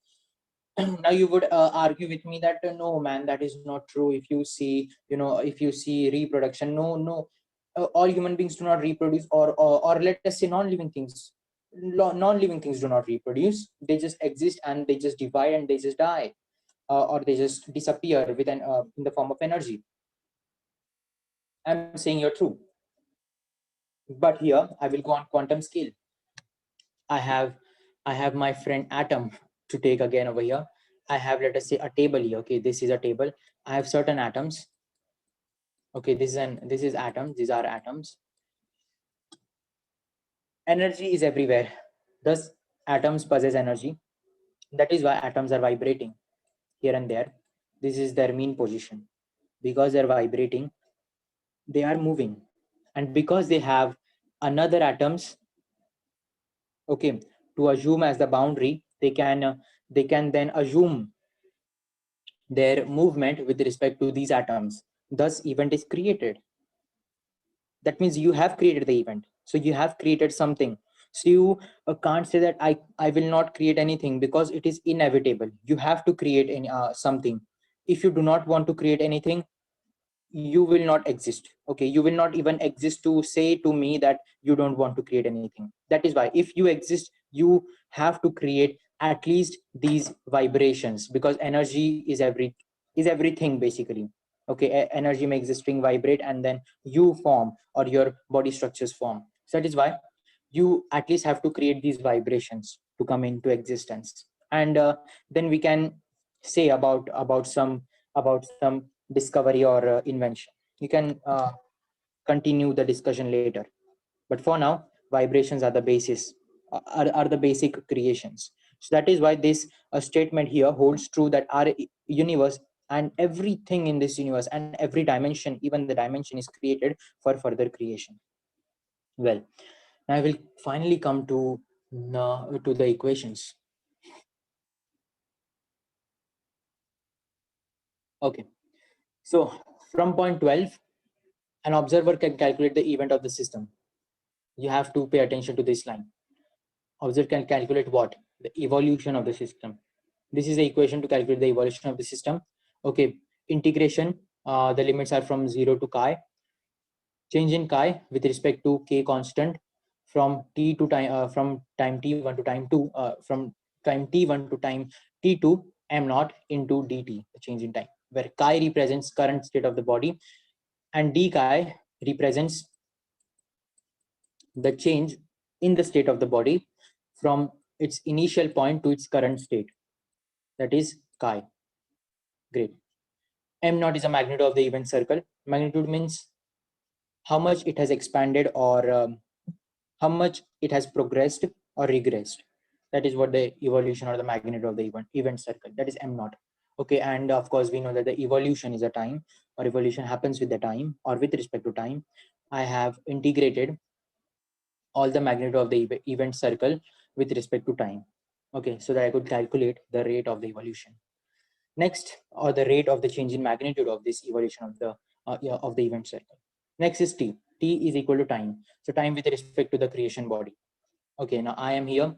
now you would argue with me that no man, that is not true. If you see, if you see reproduction, no, all human beings do not reproduce, or let us say non-living things. Non-living things do not reproduce. They just exist, and they just divide, and they just die, or they just disappear in the form of energy. I'm saying you're true, but here I will go on quantum scale. I have I have my friend atom to take again over here. I have, let us say, a table here. Okay, this is a table. I have certain atoms. Okay, this is atoms. These are atoms. Energy is everywhere. Thus, atoms possess energy. That is why atoms are vibrating here and there. This is their mean position. Because they're vibrating, they are moving, and because they have another atoms, okay, to assume as the boundary, they can then assume their movement with respect to these atoms. Thus, event is created. That means you have created the event. So you have created something. So you can't say that I will not create anything, because it is inevitable. You have to create something. If you do not want to create anything, you will not exist. Okay, you will not even exist to say to me that you don't want to create anything. That is why if you exist, you have to create at least these vibrations, because energy is everything basically. Okay, energy makes the string vibrate, and then you form, or your body structures form. So that is why you at least have to create these vibrations to come into existence. And then we can say about some discovery or invention. You can continue the discussion later, but for now, vibrations are the basis, are the basic creations. So that is why this statement here holds true, that our universe and everything in this universe and every dimension, even the dimension, is created for further creation. Well, now I will finally come to the equations. Okay, so from point 12, an observer can calculate the event of the system. You have to pay attention to this line. Observer can calculate what? The evolution of the system. This is the equation to calculate the evolution of the system. Okay, integration, the limits are from 0 to chi. Change in chi with respect to k constant from time t1 to time 2, from time t1 to time t2, m naught into dt, the change in time, where chi represents current state of the body and d chi represents the change in the state of the body from its initial point to its current state. That is chi. Great. M naught is a magnitude of the event circle. Magnitude means how much it has expanded or how much it has progressed or regressed. That is what the evolution or the magnitude of the event circle. That is M naught. Okay, and of course we know that the evolution is a time, or evolution happens with the time or with respect to time. I have integrated all the magnitude of the event circle with respect to time. Okay, so that I could calculate the rate of the evolution. Next, or the rate of the change in magnitude of this evolution of the event circle. Next is t. T is equal to time. So time with respect to the creation body. Okay, now I am here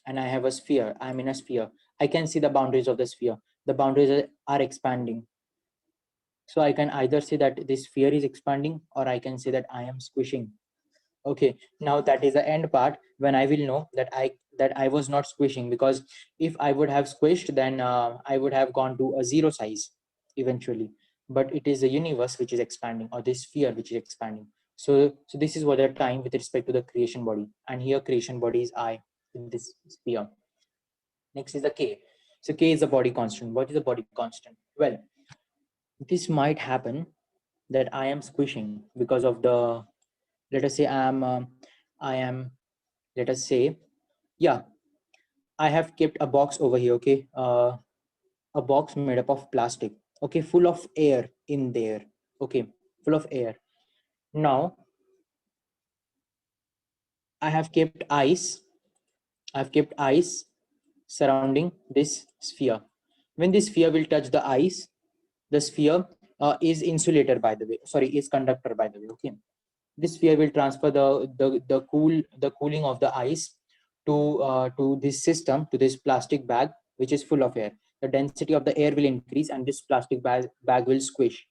and I have a sphere. I'm in a sphere. I can see the boundaries of the sphere. The boundaries are expanding. So I can either say that this sphere is expanding, or I can say that I am squishing. Okay, now that is the end part when I will know that I was not squishing, because if I would have squished, then I would have gone to a zero size eventually. But it is the universe which is expanding, or this sphere which is expanding. So this is what the time with respect to the creation body, and here creation body is I in this sphere. Next is the k. So k is the body constant. What is the body constant? Well, this might happen that I am squishing because of the, let us say I am, let us say, yeah, I have kept a box over here. Okay, a box made up of plastic. Okay, full of air in there. Okay, full of air. Now I have kept ice. I've kept ice surrounding this sphere. When this sphere will touch the sphere is insulator, by the way. Sorry, is conductor, by the way. Okay, this sphere will transfer the cooling of the ice to this system, to this plastic bag which is full of air. The density of the air will increase and this plastic bag will squish.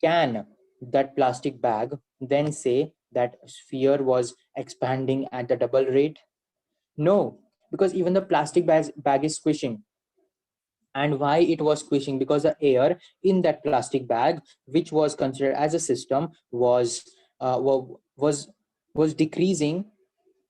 Can that plastic bag then say that sphere was expanding at the double rate? No, because even the plastic bag is squishing. And why it was squishing? Because the air in that plastic bag, which was considered as a system, was decreasing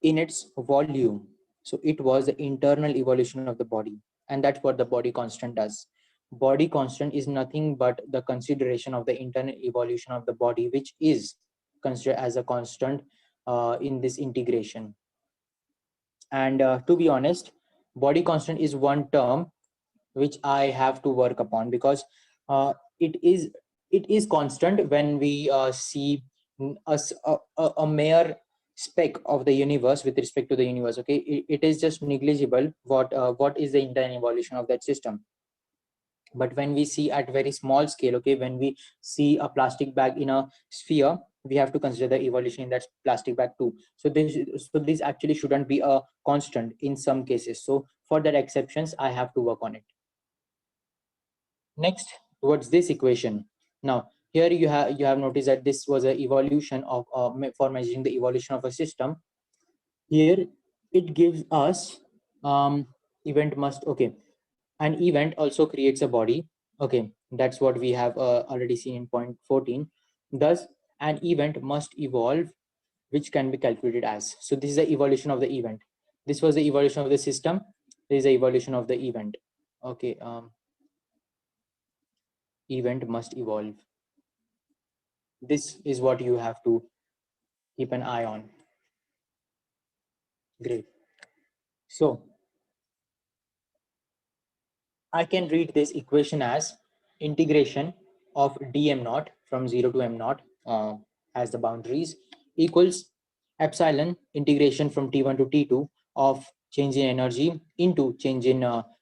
in its volume. So it was the internal evolution of the body, and that's what the body constant does. Body constant is nothing but the consideration of the internal evolution of the body, which is considered as a constant in this integration. And to be honest, body constant is one term which I have to work upon, because uh, it is it is constant when we see a mere speck of the universe with respect to the universe. Okay, it is just negligible what is the internal evolution of that system. But when we see at very small scale, okay, when we see a plastic bag in a sphere, we have to consider the evolution in that plastic bag too. So this actually shouldn't be a constant in some cases. So for that exceptions, I have to work on it. Next, towards this equation. Now, here you have noticed that this was an evolution of for measuring the evolution of a system. Here, it gives us event must, okay. An event also creates a body. Okay, that's what we have already seen in point 14. Thus, an event must evolve, which can be calculated as. So this is the evolution of the event. This was the evolution of the system. This is the evolution of the event. Okay, event must evolve. This is what you have to keep an eye on. Great. So I can read this equation as integration of dm naught from 0 to m naught as the boundaries equals epsilon integration from t1 to t2 of change in energy into change in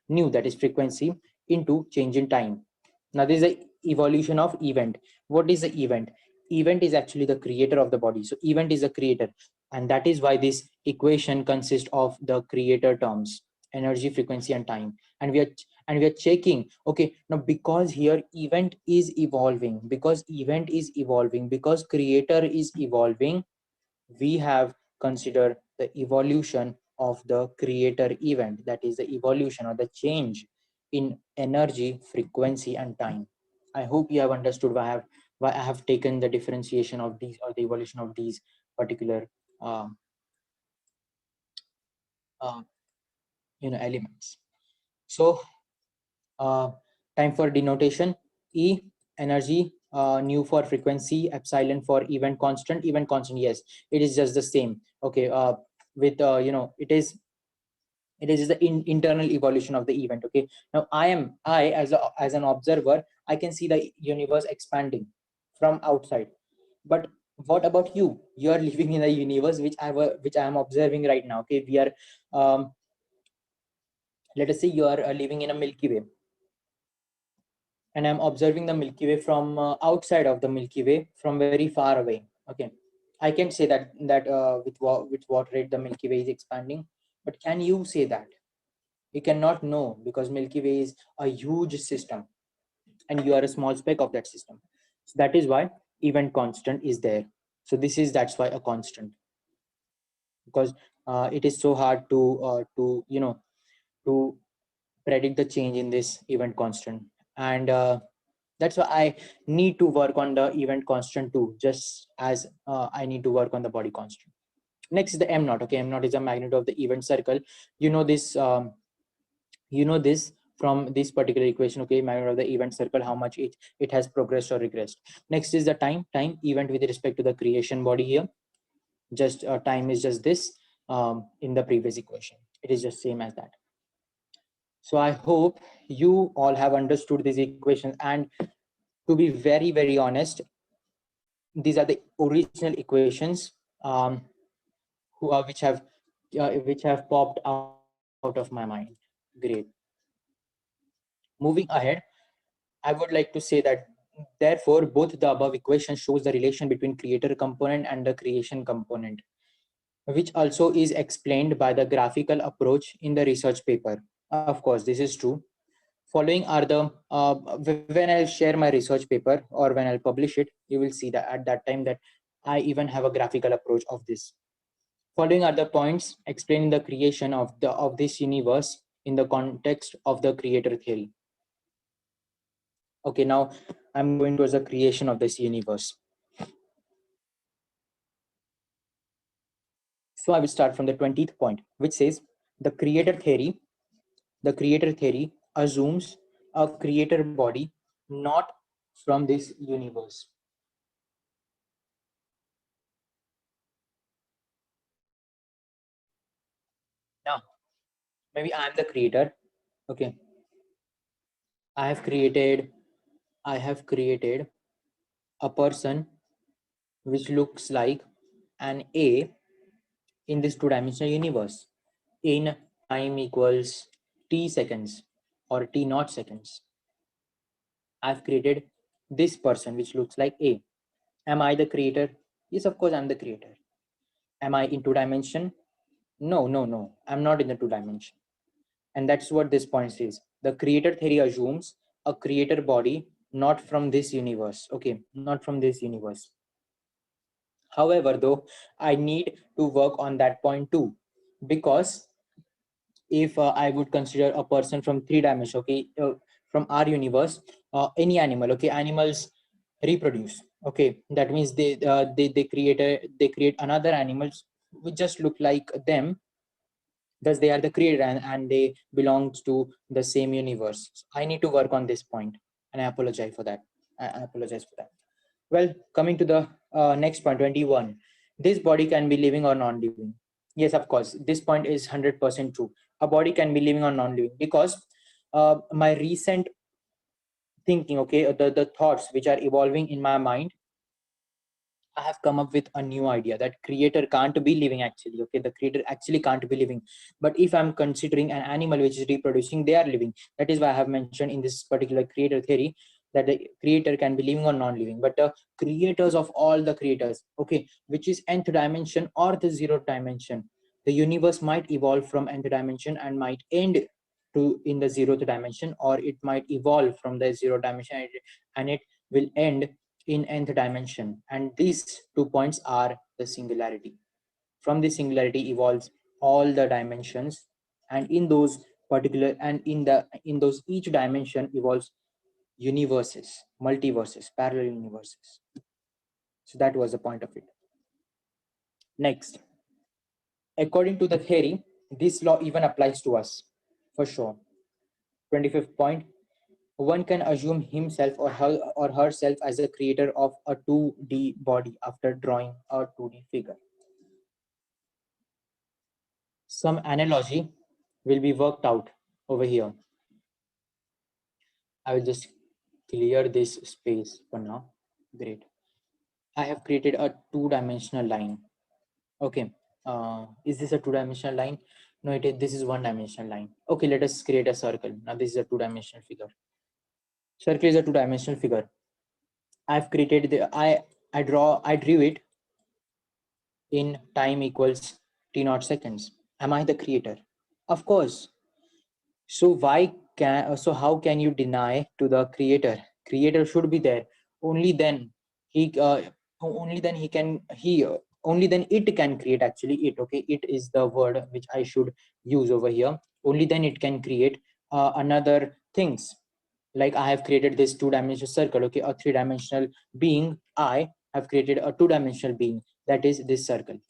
nu, that is frequency, into change in time. Now this is the evolution of event. What is the event? Event is actually the creator of the body. So event is a creator, and that is why this equation consists of the creator terms: energy, frequency, and time. And we are checking, okay, now because here event is evolving, because creator is evolving, we have considered the evolution of the creator event, that is the evolution or the change in energy, frequency, and time. I hope you have understood why I have taken the differentiation of these or the evolution of these particular um, uh, elements. So time for denotation: E, energy, nu for frequency, epsilon for event constant. Event constant, yes, it is just the same. Okay, with it is the internal evolution of the event. Okay, now I as an observer, I can see the universe expanding from outside. But what about you? You are living in a universe which I am observing right now. Okay, we are let us say you are living in a Milky Way, and I'm observing the Milky Way from outside of the Milky Way, from very far away. Okay, I can say that with what rate the Milky Way is expanding. But can you say that? You cannot know, because Milky Way is a huge system and you are a small speck of that system. So that is why event constant is there. So that's why a constant, because it is so hard to to predict the change in this event constant. And that's why I need to work on the event constant too, just as I need to work on the body constant. Next is the m naught. Okay, m naught is a magnitude of the event circle. You know this from this particular equation. Okay, magnitude of the event circle, how much it has progressed or regressed. Next is the time event with respect to the creation body. Here just time is just this, in the previous equation it is just same as that. So I hope you all have understood these equations. And to be very honest, these are the original equations, which have popped out of my mind. Great. Moving ahead, I would like to say that therefore both the above equation shows the relation between creator component and the creation component, which also is explained by the graphical approach in the research paper. Of course, this is true. Following are the when I'll share my research paper or when I'll publish it, you will see that at that time that I even have a graphical approach of this. Following are the points explaining the creation of this universe in the context of the creator theory. Okay, now I'm going towards the creation of this universe. So I will start from the 20th point, which says the creator theory assumes a creator body not from this universe. Now, maybe I'm the creator. Okay, I have created I have created a person which looks like an A in this two-dimensional universe in time equals t seconds or t naught seconds. I've created this person which looks like A. Am I the creator? Yes, of course, I'm the creator. Am I in two dimension? No. I'm not in the two dimension. And that's what this point says. The creator theory assumes a creator body not from this universe. Okay, not from this universe. However, though, I need to work on that point too, because if I would consider a person from three dimensions, okay, from our universe, any animal, okay, animals reproduce. Okay, that means they create another animals which just look like them. Thus, they are the creator, and they belongs to the same universe. So I need to work on this point, and I apologize for that. I apologize for that. Well, coming to the next point, 21. This body can be living or non-living. Yes, of course. This point is 100% true. A body can be living or non-living because my recent thinking, okay, the thoughts which are evolving in my mind, I have come up with a new idea that creator can't be living actually. Okay, the creator actually can't be living. But if I'm considering an animal which is reproducing, they are living. That is why I have mentioned in this particular creator theory that the creator can be living or non-living. But the creators of all the creators, okay, which is nth dimension or the zero dimension, the universe might evolve from nth dimension and might end to in the zeroth dimension, or it might evolve from the zero dimension and it will end in nth dimension. And these 2 points are the singularity. From the singularity evolves all the dimensions, and in those particular, and in those each dimension evolves universes, multiverses, parallel universes. So that was the point of it. Next, according to the theory, this law even applies to us for sure. 25th point, one can assume himself or herself as a creator of a 2D body after drawing a 2D figure. Some analogy will be worked out over here. I will just clear this space for now. Great. I have created a two-dimensional line. Okay. Is this a two-dimensional line? No, it is. This is one-dimensional line. Okay, let us create a circle. Now this is a two-dimensional figure. Circle is a two-dimensional figure. I've created I drew it in time equals t naught seconds. Am I the creator? Of course. So how can you deny to the creator? Creator should be there. Only then he only then he can he only then it can create. Actually it, okay, it is the word which I should use over here. Only then it can create another things. Like I have created this two-dimensional circle, okay, a three-dimensional being. I have created a two-dimensional being, that is this circle.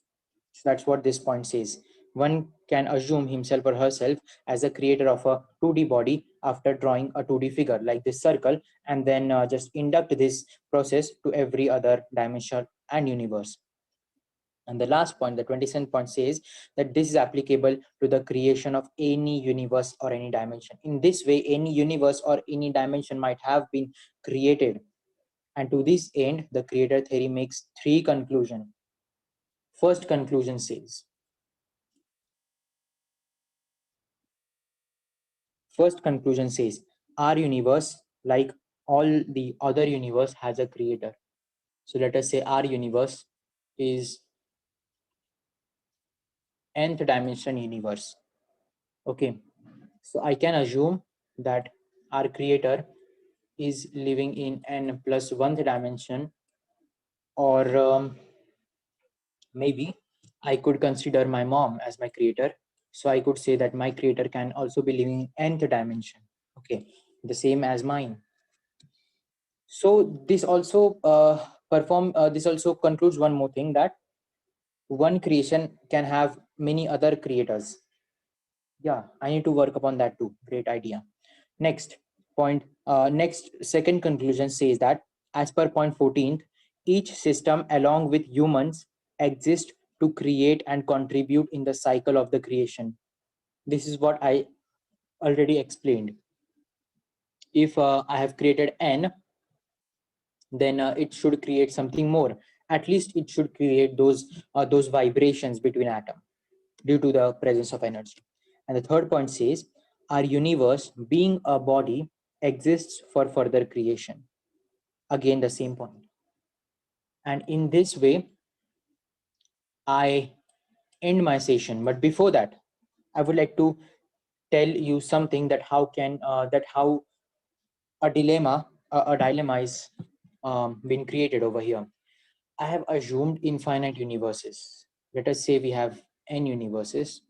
So that's what this point says. One can assume himself or herself as a creator of a 2D body after drawing a 2D figure like this circle, and then just induct this process to every other dimension and universe. And the last point, the 27th point, says that this is applicable to the creation of any universe or any dimension. In this way, any universe or any dimension might have been created. And to this end, the creator theory makes three conclusions. First conclusion says, our universe, like all the other universe, has a creator. So let us say our universe is nth dimension universe. Okay, so I can assume that our creator is living in n plus 1th dimension, or maybe I could consider my mom as my creator. So I could say that my creator can also be living in nth dimension. Okay, the same as mine. So this also this also concludes one more thing, that one creation can have many other creators. Yeah, I need to work upon that too. Great idea. Next point, next second conclusion says that as per point 14th, each system along with humans exist to create and contribute in the cycle of the creation. This is what I already explained. If I have created n, then it should create something more. At least it should create those vibrations between atoms due to the presence of energy. And the third point says, our universe, being a body, exists for further creation. Again, the same point. And in this way, I end my session. But before that, I would like to tell you something, that how a dilemma is been created over here. I have assumed infinite universes. Let us say we have n universes.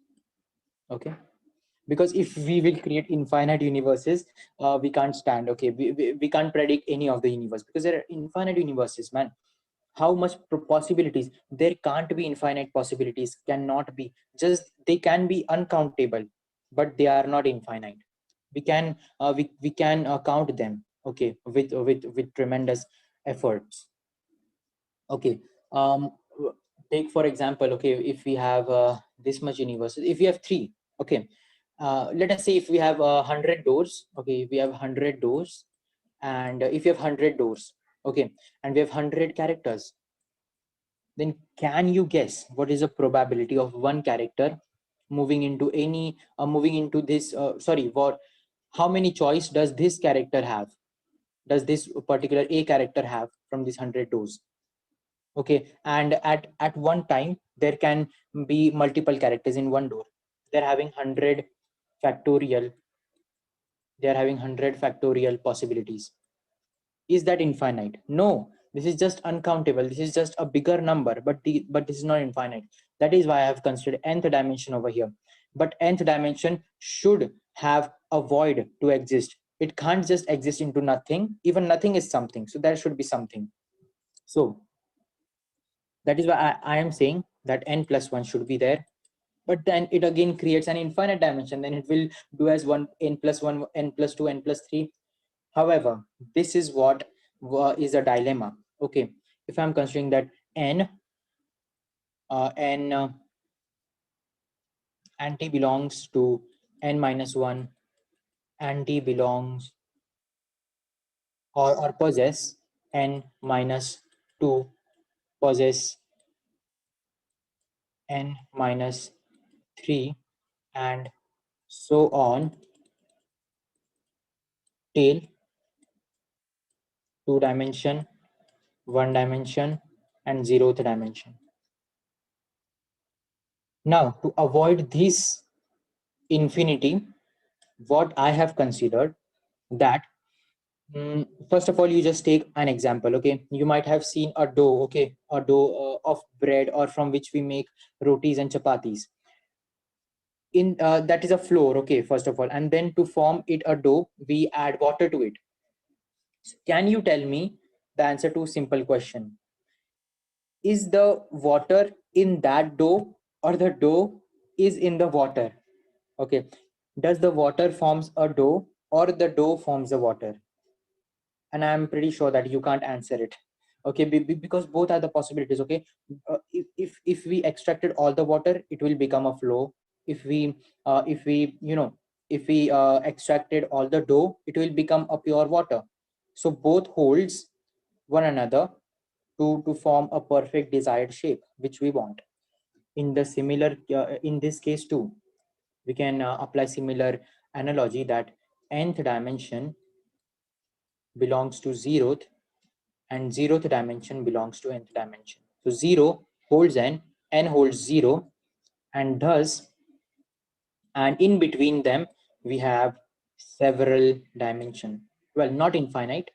Okay, because if we will create infinite universes, we can't stand. Okay, we can't predict any of the universe, because there are infinite universes, man. How much possibilities? There can't be infinite possibilities, cannot be. Just they can be uncountable, but they are not infinite. We can count them, okay, with tremendous efforts. Okay, take for example, okay, if we have this much universes, if we have three, okay, let us say if we have 100 doors, okay, if we have 100 doors, and if you have 100 doors, okay, and we have 100 characters, then can you guess what is the probability of one character moving into this sorry, what, how many choice does this character have, does this particular a character have from these 100 doors? Okay, and at one time there can be multiple characters in one door. They're having 100 factorial, they're having 100 factorial possibilities. Is that infinite? No, this is just uncountable. This is just a bigger number, but this is not infinite. That is why I have considered nth dimension over here. But nth dimension should have a void to exist. It can't just exist into nothing. Even nothing is something. So there should be something. So that is why I am saying that n plus 1 should be there. But then it again creates an infinite dimension. Then it will do as 1 n plus 1, n plus 2, n plus 3. However, this is what is a dilemma. Okay, if I'm considering that n and t belongs to n minus 1, and t belongs or possess n minus 2, possess n minus 3, and so on till 2 dimension, 1 dimension, and 0th dimension. Now, to avoid this infinity, what I have considered that first of all, you just take an example. Okay, you might have seen a dough. Okay, a dough of bread, or from which we make rotis and chapatis. In that is a flour. Okay, first of all, and then to form it a dough, we add water to it. So can you tell me the answer to a simple question? Is the water in that dough, or the dough is in the water? Okay, does the water forms a dough, or the dough forms the water? And I'm pretty sure that you can't answer it. Okay, because both are the possibilities. Okay, if we extracted all the water, it will become a flow. If we extracted all the dough, it will become a pure water. So both holds one another to form a perfect desired shape which we want. In the similar in this case too, we can apply similar analogy that nth dimension belongs to 0th, and 0th dimension belongs to nth dimension. So 0 holds n holds 0, and thus, and in between them, we have several dimension. Well, not infinite,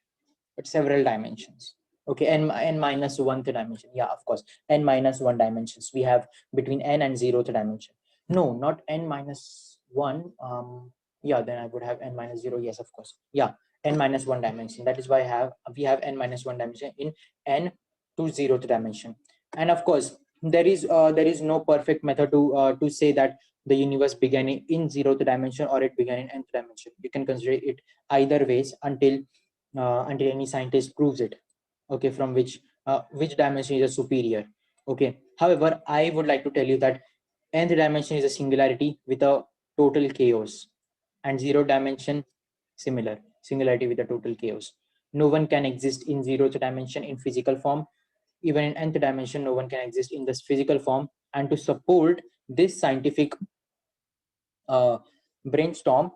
but several dimensions. Okay, n minus 1th dimension. Yeah, of course, n minus 1 dimensions we have between n and 0th dimension. No, not n minus 1. Yeah, then I would have n minus 0. Yes, of course. Yeah, n minus 1 dimension. That is why we have n minus 1 dimension in n to 0th dimension. And of course, there is no perfect method to say that the universe began in 0th dimension or it began in nth dimension. You can consider it either ways until any scientist proves it. Okay, from which dimension is a superior. Okay, however, I would like to tell you that nth dimension is a singularity with a total chaos, and 0 dimension singularity with a total chaos. No one can exist in 0th dimension in physical form. Even in nth dimension, no one can exist in this physical form. And to support this scientific brainstorm,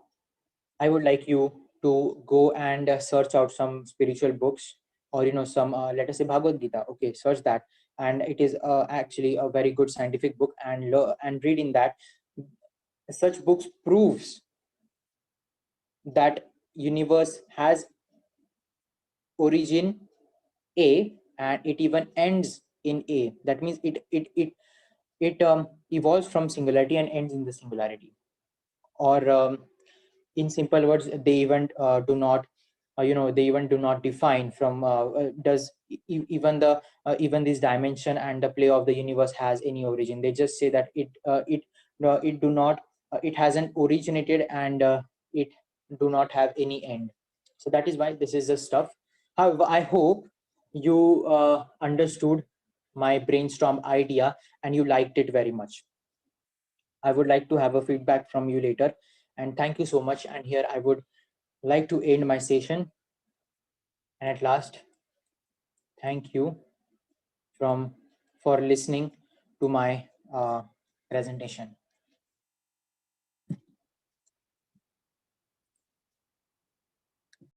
I would like you to go and search out some spiritual books, or some let us say Bhagavad Gita. Okay, search that, and it is actually a very good scientific book, and read in that. Such books proves that universe has origin A, and it even ends in A. That means it evolves from singularity and ends in the singularity. Or in simple words, they even do not they even do not define from does even this dimension and the play of the universe has any origin. They just say that it do not it hasn't originated, and it do not have any end. So that is why this is the stuff. However, I hope you understood my brainstorm idea and you liked it very much. I would like to have a feedback from you later. And thank you so much. And here I would like to end my session. And at last, thank you for listening to my presentation.